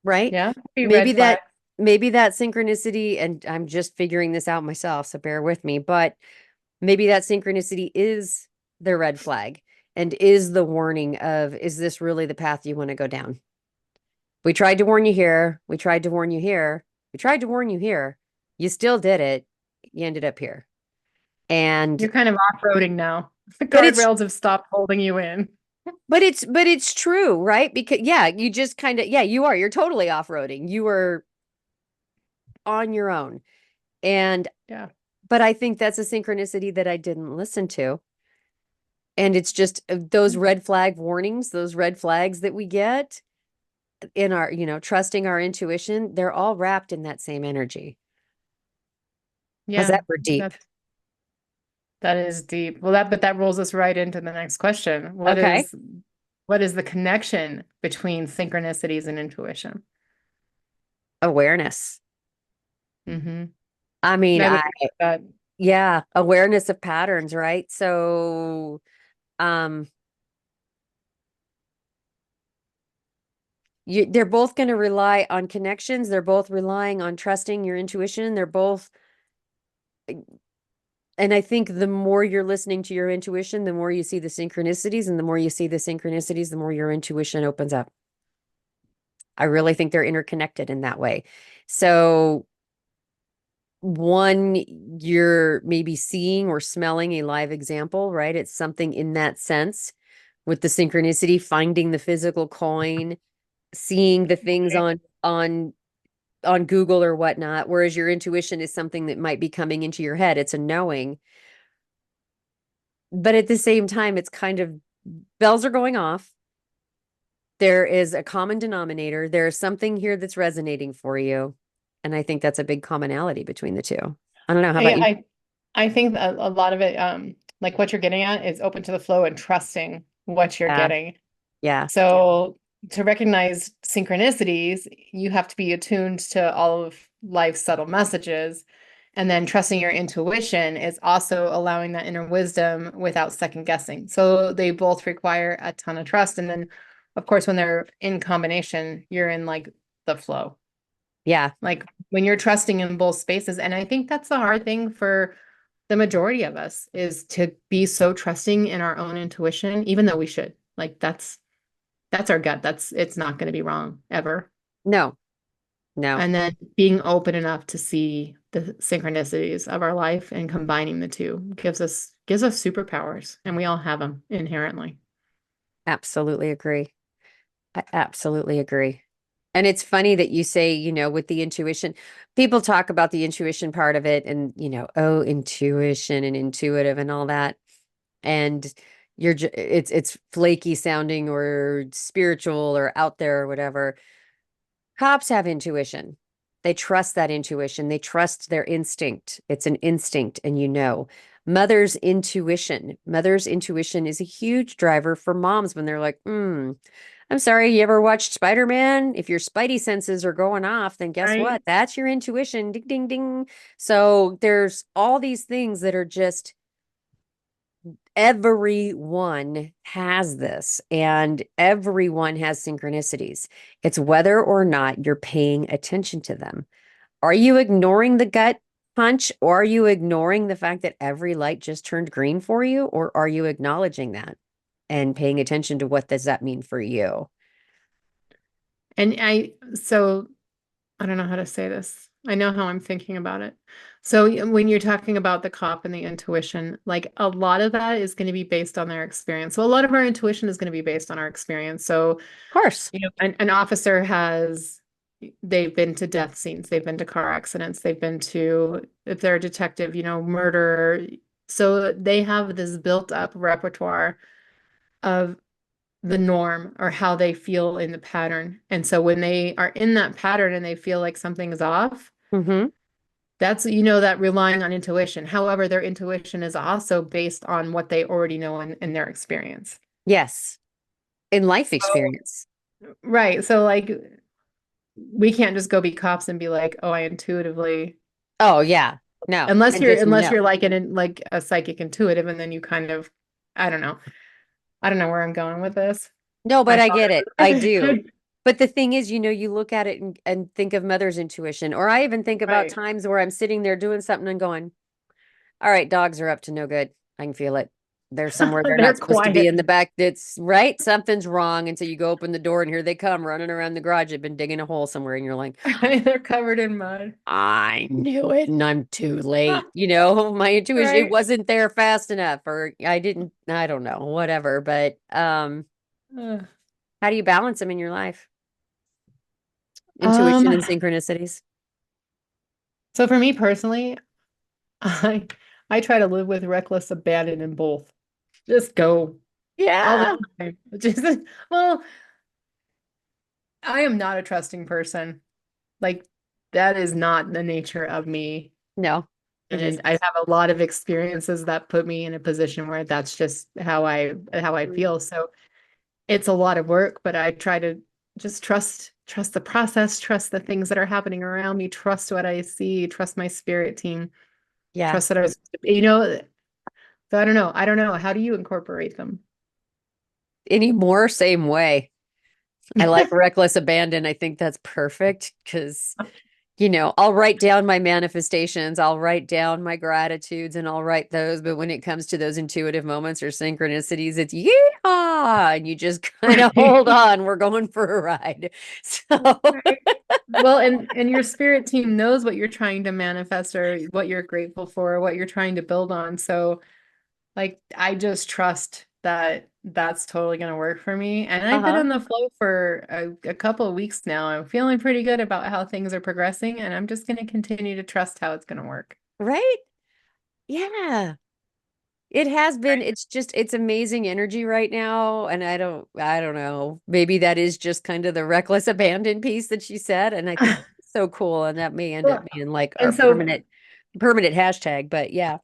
S2: right?
S1: yeah, be
S2: Maybe
S1: red flag.
S2: that maybe that synchronicity, and I'm just figuring this out myself, so bear with me, but maybe that synchronicity is the red flag and is the warning of, is this really the path you want to go down? We tried to warn you here. We tried to warn you here. We tried to warn you here. You still did it. You ended up here. And
S1: You're kind of off-roading now. The
S2: but it's
S1: guardrails have stopped holding you in.
S2: but it's true, right? Because yeah, you just kind of, yeah, you are. You're totally off-roading. You are on your own. And
S1: Yeah.
S2: but I think that's a synchronicity that I didn't listen to. And it's just those red flag warnings, those red flags that we get in our, trusting our intuition, they're all wrapped in that same energy. How's
S1: Yeah.
S2: that for deep?
S1: That is deep. Well, but that rolls us right into the next question. What
S2: Okay.
S1: is what is the connection between synchronicities and intuition?
S2: Awareness.
S1: Mm-hmm.
S2: I mean,
S1: I would agree with that.
S2: yeah, awareness of patterns, right? So, um, they're both going to rely on connections. They're both relying on trusting your intuition. They're both, and I think the more you're listening to your intuition, the more you see the synchronicities, and the more you see the synchronicities, the more your intuition opens up. I really think they're interconnected in that way. So one, you're maybe seeing or smelling a live example, right? It's something in that sense with the synchronicity, finding the physical coin, seeing the things on Google or whatnot, whereas your intuition is something that might be coming into your head. It's a knowing. But at the same time, it's kind of bells are going off. There is a common denominator. There is something here that's resonating for you. And I think that's a big commonality between the two. I don't know. How about
S1: I,
S2: you?
S1: I, I think that a lot of it, like what you're getting at is open to the flow and trusting what you're
S2: Yeah.
S1: getting.
S2: Yeah.
S1: So to recognize synchronicities, you have to be attuned to all of life's subtle messages. And then trusting your intuition is also allowing that inner wisdom without second guessing. So they both require a ton of trust. And then, of course, when they're in combination, you're in like the flow.
S2: Yeah.
S1: Like when you're trusting in both spaces. And I think that's the hard thing for the majority of us is to be so trusting in our own intuition, even though we should. Like that's our gut. It's not going to be wrong ever.
S2: No, no.
S1: And then being open enough to see the synchronicities of our life and combining the two gives us superpowers, and we all have them inherently.
S2: Absolutely agree. I absolutely agree. And it's funny that you say, with the intuition, people talk about the intuition part of it and, oh, intuition and intuitive and all that. And it's flaky sounding or spiritual or out there or whatever. Cops have intuition. They trust that intuition. They trust their instinct. It's an instinct, and Mother's intuition. Mother's intuition is a huge driver for moms when they're like, I'm sorry, you ever watched Spider-Man? If your spidey senses are going off, then guess
S1: Right.
S2: what? That's your intuition. Ding, ding, ding. So there's all these things that are just everyone has this, and everyone has synchronicities. It's whether or not you're paying attention to them. Are you ignoring the gut punch, or are you ignoring the fact that every light just turned green for you, or are you acknowledging that and paying attention to what does that mean for you?
S1: And so I don't know how to say this. I know how I'm thinking about it. So when you're talking about the cop and the intuition, like a lot of that is going to be based on their experience. So a lot of our intuition is going to be based on our experience. So,
S2: Of course.
S1: an officer they've been to death scenes, they've been to car accidents, they've been to, if they're a detective, murder. So they have this built up repertoire of the norm or how they feel in the pattern. And so when they are in that pattern and they feel like something is off,
S2: Mm-hmm.
S1: that's, that relying on intuition. However, their intuition is also based on what they already know in their experience.
S2: Yes. In life
S1: So,
S2: experience.
S1: right. So like we can't just go be cops and be like, oh, I intuitively,
S2: Oh, yeah. No.
S1: unless
S2: And
S1: you're
S2: just
S1: unless
S2: no.
S1: you're like like a psychic intuitive, and then you kind of, I don't know. I don't know where I'm going with this.
S2: No, but
S1: I
S2: I
S1: thought
S2: get it. I do.
S1: it.
S2: But the thing is, you look at it and think of mother's intuition, or I even think about
S1: Right.
S2: times where I'm sitting there doing something and going, all right, dogs are up to no good. I can feel it. They're somewhere they're
S1: They're
S2: not supposed to be
S1: quiet.
S2: in the back. That's right. Something's wrong. And so you go open the door and here they come running around the garage. They've been digging a hole somewhere. And you're like,
S1: They're covered in mud.
S2: I knew it and I'm too late. My intuition, it
S1: Right.
S2: wasn't there fast enough, or I don't know, whatever. But
S1: Ugh.
S2: how do you balance them in your life?
S1: Um,
S2: Intuition and synchronicities.
S1: so for me personally, I I try to live with reckless abandon in both. Just go all the
S2: Yeah.
S1: time. Just well, I am not a trusting person. Like that is not the nature of me.
S2: No, it
S1: And
S2: isn't.
S1: I have a lot of experiences that put me in a position where that's just how I feel. So it's a lot of work, but I try to just trust the process, trust the things that are happening around me, trust what I see, trust my spirit team,
S2: Yeah.
S1: trust that I was, you know, so I don't know. I don't know. How do you incorporate them?
S2: Anymore, same way. I like reckless abandon. I think that's perfect because, I'll write down my manifestations, I'll write down my gratitudes, and I'll write those. But when it comes to those intuitive moments or synchronicities, it's yeehaw, and you just kind of hold
S1: Right.
S2: on. We're going for a ride. So,
S1: Right. Well, and your spirit team knows what you're trying to manifest or what you're grateful for, what you're trying to build on. So, like, I just trust that that's totally going to work for me. And I've been
S2: uh-huh.
S1: on the flow for a couple of weeks now. I'm feeling pretty good about how things are progressing, and I'm just going to continue to trust how it's going to work.
S2: Right? Yeah. It has been,
S1: Right.
S2: it's amazing energy right now. And I don't know. Maybe that is just kind of the reckless abandon piece that she said. And I think it's so cool. And that may end up
S1: Well,
S2: being like our
S1: and so
S2: permanent hashtag. But yeah.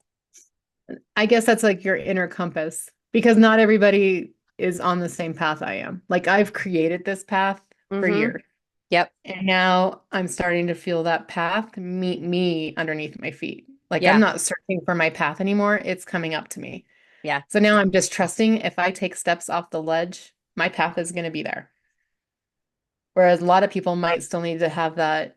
S1: I guess that's like your inner compass because not everybody is on the same path I am. Like I've created this path for
S2: Mm-hmm.
S1: years.
S2: Yep.
S1: And now I'm starting to feel that path meet me underneath my feet. Like I'm
S2: Yeah.
S1: not searching for my path anymore. It's coming up to me.
S2: Yeah.
S1: So now I'm just trusting if I take steps off the ledge, my path is going to be there. Whereas a lot of people might still need to have that,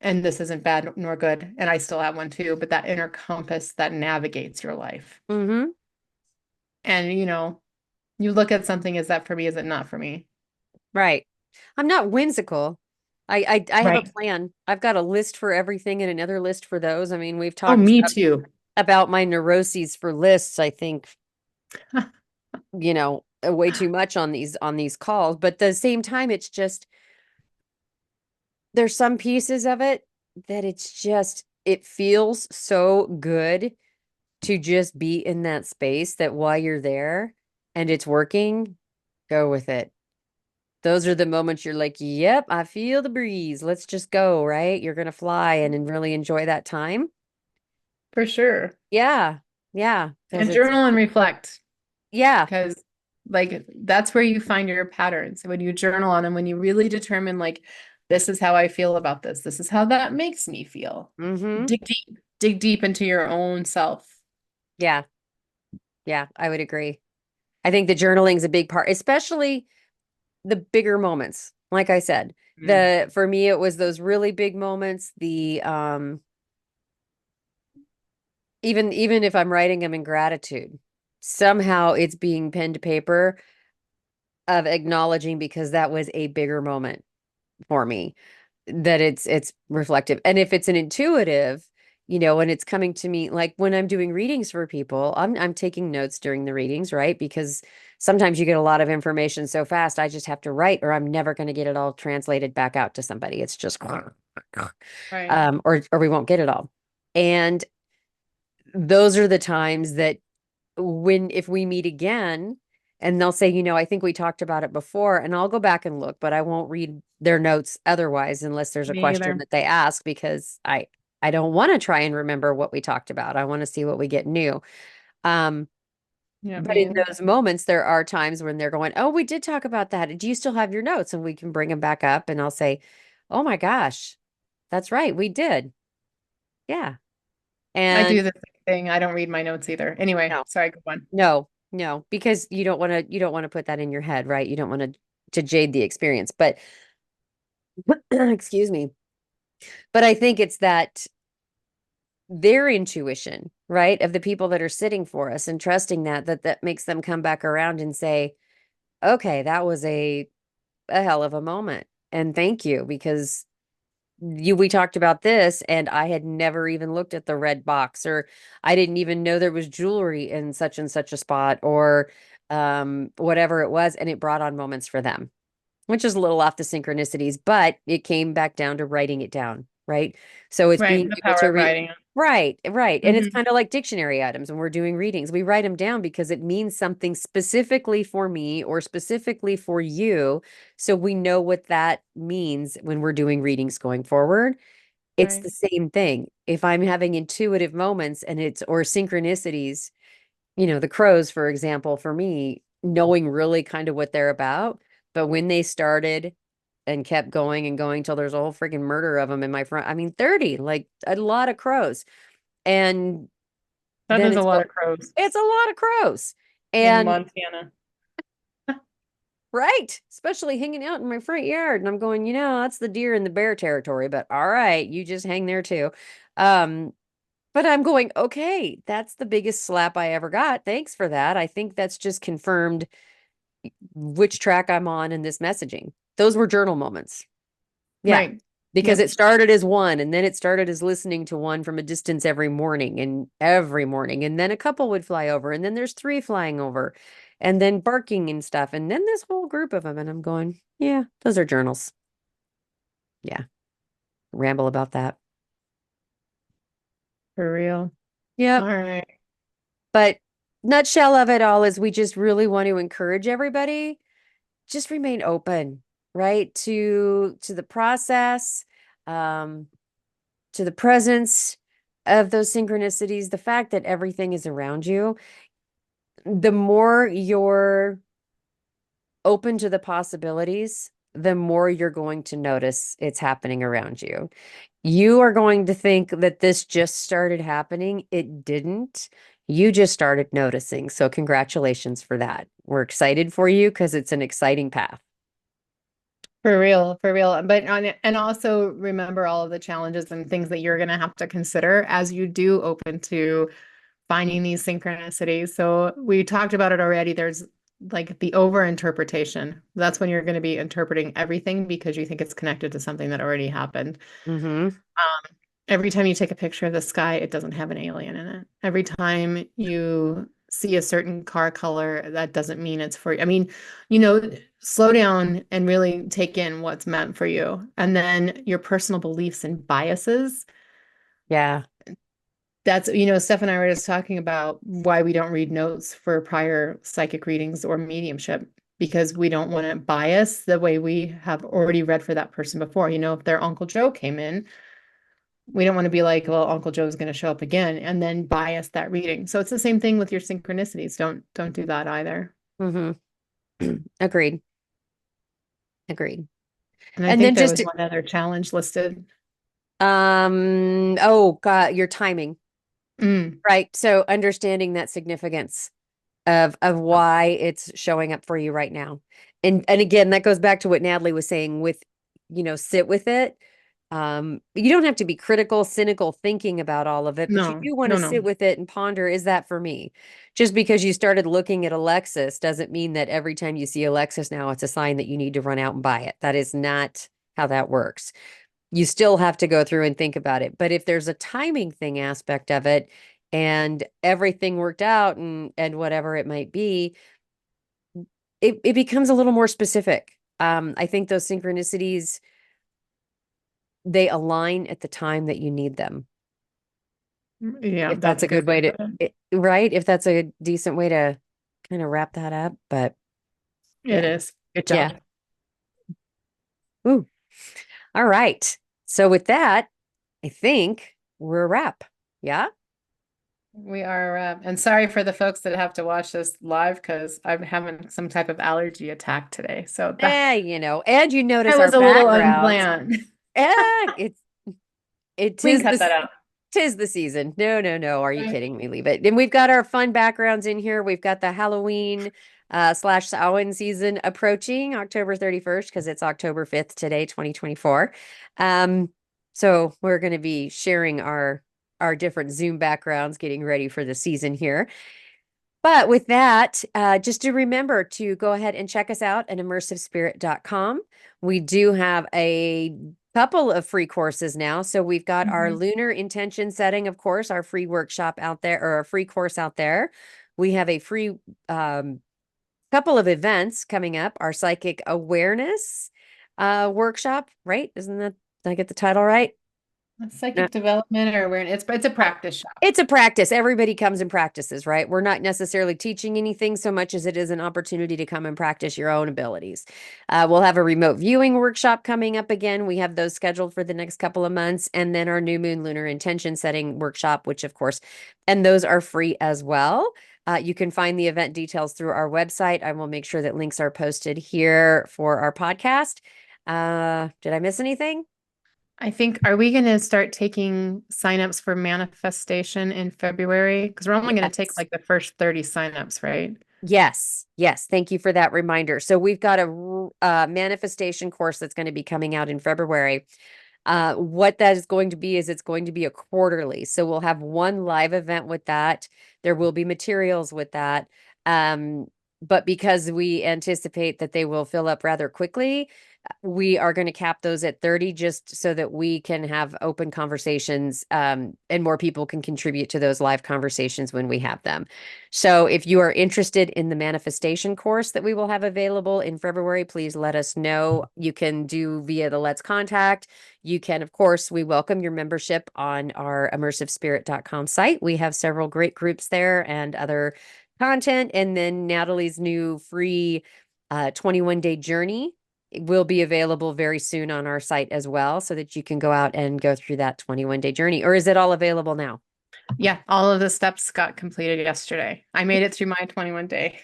S1: and this isn't bad nor good, and I still have one too, but that inner compass that navigates your life.
S2: Mm-hmm.
S1: And you look at something, is that for me? Is it not for me?
S2: Right. I'm not whimsical. I have a
S1: Right.
S2: plan. I've got a list for everything and another list for those. I mean, we've
S1: Oh,
S2: talked
S1: me too.
S2: about my neuroses for lists, I think, way too much on these calls. But at the same time, it's just there's some pieces of it that it feels so good to just be in that space that while you're there and it's working, go with it. Those are the moments you're like, yep, I feel the breeze. Let's just go, right? You're gonna fly and really enjoy that time.
S1: For sure.
S2: Yeah. Yeah. Because
S1: And
S2: it's
S1: journal and reflect
S2: yeah.
S1: because like that's where you find your patterns. When you journal on them, when you really determine like this is how I feel about this. This is how that makes me feel.
S2: Mm-hmm.
S1: Dig deep into your own self.
S2: Yeah. Yeah, I would agree. I think the journaling's a big part, especially the bigger moments. Like I said,
S1: Mm.
S2: for me it was those really big moments, the even if I'm writing them in gratitude, somehow it's being pen to paper of acknowledging because that was a bigger moment for me, that it's reflective. And if it's an intuitive, and it's coming to me like when I'm doing readings for people, I'm taking notes during the readings, right? Because sometimes you get a lot of information so fast, I just have to write or I'm never going to get it all translated back out to somebody. It's just
S1: Right.
S2: or we won't get it all. And those are the times that when if we meet again and they'll say, I think we talked about it before, and I'll go back and look, but I won't read their notes otherwise unless there's a
S1: Me
S2: question
S1: either.
S2: that they ask because I don't want to try and remember what we talked about. I want to see what we get new. Um,
S1: Yeah,
S2: but
S1: me
S2: in
S1: either.
S2: those moments, there are times when they're going, "Oh, we did talk about that. Do you still have your notes?" And we can bring them back up, and I'll say, "Oh my gosh, that's right, we did." Yeah.
S1: I
S2: And
S1: do the same thing. I don't read my notes either. Anyway,
S2: no,
S1: sorry, go on.
S2: no, because you don't want to put that in your head, right? You don't want to jade the experience. But excuse me. But I think it's that their intuition, right, of the people that are sitting for us and trusting that makes them come back around and say, "Okay, that was a hell of a moment." And thank you because we talked about this and I had never even looked at the red box, or I didn't even know there was jewelry in such and such a spot, or whatever it was, and it brought on moments for them, which is a little off the synchronicities, but it came back down to writing it down, right? So it's
S1: Right,
S2: being
S1: the
S2: able
S1: power
S2: to
S1: of writing.
S2: right. And it's
S1: Hmm.
S2: kind of like dictionary items when we're doing readings. We write them down because it means something specifically for me or specifically for you. So we know what that means when we're doing readings going forward. It's
S1: Right.
S2: the same thing. If I'm having intuitive moments and or synchronicities, the crows, for example, for me, knowing really kind of what they're about. But when they started and kept going and going till there's a whole freaking murder of them in my front, I mean, 30, like a lot of crows. And
S1: That
S2: then
S1: is a lot of crows
S2: it's a lot of crows.
S1: in
S2: And
S1: Montana.
S2: Right. Especially hanging out in my front yard. And I'm going, that's the deer and the bear territory, but all right, you just hang there too. Um, but I'm going, okay, that's the biggest slap I ever got. Thanks for that. I think that's just confirmed which track I'm on in this messaging. Those were journal moments. Yeah.
S1: Right.
S2: Because
S1: Yep.
S2: it started as one, and then it started as listening to one from a distance every morning and every morning. And then a couple would fly over, and then there's three flying over, and then barking and stuff. And then this whole group of them. And I'm going, yeah, those are journals. Yeah. Ramble about that.
S1: For real. All
S2: Yep.
S1: right.
S2: But nutshell of it all is we just really want to encourage everybody, just remain open, right? To the process, um, to the presence of those synchronicities, the fact that everything is around you. The more you're open to the possibilities, the more you're going to notice it's happening around you. You are going to think that this just started happening. It didn't. You just started noticing. So, congratulations for that. We're excited for you because it's an exciting path.
S1: For real, for real. But and also remember all of the challenges and things that you're going to have to consider as you do open to finding these synchronicities. So we talked about it already. There's like the over interpretation. That's when you're going to be interpreting everything because you think it's connected to something that already happened.
S2: Mm-hmm.
S1: Every time you take a picture of the sky, it doesn't have an alien in it. Every time you see a certain car color, that doesn't mean it's for you. I mean, slow down and really take in what's meant for you. And then your personal beliefs and biases.
S2: Yeah.
S1: That's, Steph and I were just talking about why we don't read notes for prior psychic readings or mediumship because we don't want to bias the way we have already read for that person before. If their Uncle Joe came in, we don't want to be like, well, Uncle Joe's going to show up again and then bias that reading. So it's the same thing with your synchronicities. Don't do that either.
S2: Mm-hmm. Agreed. Agreed.
S1: And I
S2: And
S1: think
S2: then
S1: there
S2: just
S1: was one other challenge listed.
S2: oh God, your timing,
S1: Mm.
S2: right? So understanding that significance of why it's showing up for you right now. And again, that goes back to what Natalie was saying with, sit with it. You don't have to be critical, cynical thinking about all of it, but you
S1: No,
S2: do want to
S1: no,
S2: sit
S1: no.
S2: with it and ponder, is that for me? Just because you started looking at Alexis doesn't mean that every time you see Alexis now, it's a sign that you need to run out and buy it. That is not how that works. You still have to go through and think about it. But if there's a timing thing aspect of it and everything worked out and whatever it might be, it becomes a little more specific. I think those synchronicities, they align at the time that you need them.
S1: Yeah,
S2: If that's
S1: that's
S2: a
S1: a good
S2: good
S1: way
S2: way
S1: to
S2: to,
S1: put it.
S2: right? If that's a decent way to kind of wrap that up. But
S1: It
S2: yeah,
S1: is. Good
S2: yeah.
S1: job.
S2: Ooh. All right. So with that, I think we're a wrap. Yeah.
S1: We are, and sorry for the folks that have to watch this live because I'm having some type of allergy attack today. So that
S2: And you
S1: I
S2: notice our
S1: was a little
S2: backgrounds.
S1: unplanned.
S2: It's it
S1: We can
S2: tis
S1: cut that
S2: the
S1: out.
S2: tis the season. No, no, no. Are you
S1: Right.
S2: kidding me? Leave it. And we've got our fun backgrounds in here. We've got the Halloween slash Samhain season approaching October 31st because it's October 5th today, 2024. Um, so we're going to be sharing our different Zoom backgrounds, getting ready for the season here. But with that, just to remember to go ahead and check us out at immersivespirit.com. We do have a couple of free courses now. So we've got our
S1: Mhm.
S2: lunar intention setting, of course, our free workshop out there or a free course out there. We have a free couple of events coming up, our psychic awareness workshop, right? Isn't that, did I get the title right?
S1: Psychic development or awareness. It's a practice shop.
S2: It's a practice. Everybody comes and practices, right? We're not necessarily teaching anything so much as it is an opportunity to come and practice your own abilities. We'll have a remote viewing workshop coming up again. We have those scheduled for the next couple of months. And then our new moon lunar intention setting workshop, which of course, and those are free as well. You can find the event details through our website. I will make sure that links are posted here for our podcast. Did I miss anything?
S1: I think, are we going to start taking signups for manifestation in February? Because we're only going to take
S2: Yes.
S1: like the first 30 signups, right?
S2: Yes, yes. Thank you for that reminder. So we've got a manifestation course that's going to be coming out in February. What that is going to be is it's going to be a quarterly. So we'll have one live event with that. There will be materials with that. Um, but because we anticipate that they will fill up rather quickly, we are going to cap those at 30 just so that we can have open conversations and more people can contribute to those live conversations when we have them. So if you are interested in the manifestation course that we will have available in February, please let us know. You can do via the Let's Contact. You can, of course, we welcome your membership on our immersivespirit.com site. We have several great groups there and other content. And then Natalie's new free 21-day journey will be available very soon on our site as well, so that you can go out and go through that 21-day journey. Or is it all available now?
S1: Yeah, all of the steps got completed yesterday. I made it through my 21 day.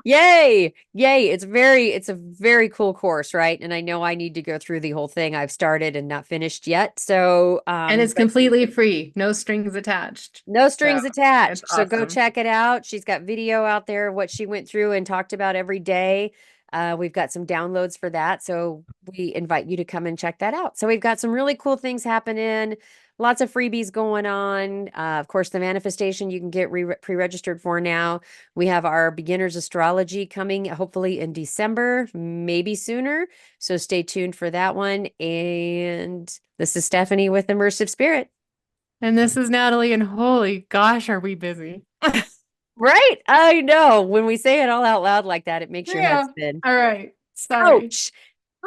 S2: Yay! Yay! It's a very cool course, right? And I know I need to go through the whole thing. I've started and not finished yet. So,
S1: And it's
S2: but
S1: completely free, no strings attached.
S2: no
S1: So
S2: strings
S1: it's
S2: attached. So go
S1: awesome.
S2: check it out. She's got video out there, what she went through and talked about every day. We've got some downloads for that. So we invite you to come and check that out. So we've got some really cool things happening, lots of freebies going on. Of course, the manifestation you can get pre-registered for now. We have our beginners astrology coming hopefully in December, maybe sooner. So stay tuned for that one. And this is Stephanie with Immersive Spirit.
S1: And this is Natalie, and holy gosh, are we busy?
S2: Right? I know. When we say it all out loud like that, it makes your head
S1: Yeah.
S2: spin.
S1: All right. Sorry.
S2: Ouch.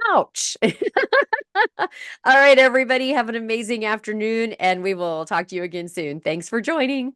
S2: Ouch. All right, everybody, have an amazing afternoon, and we will talk to you again soon. Thanks for joining.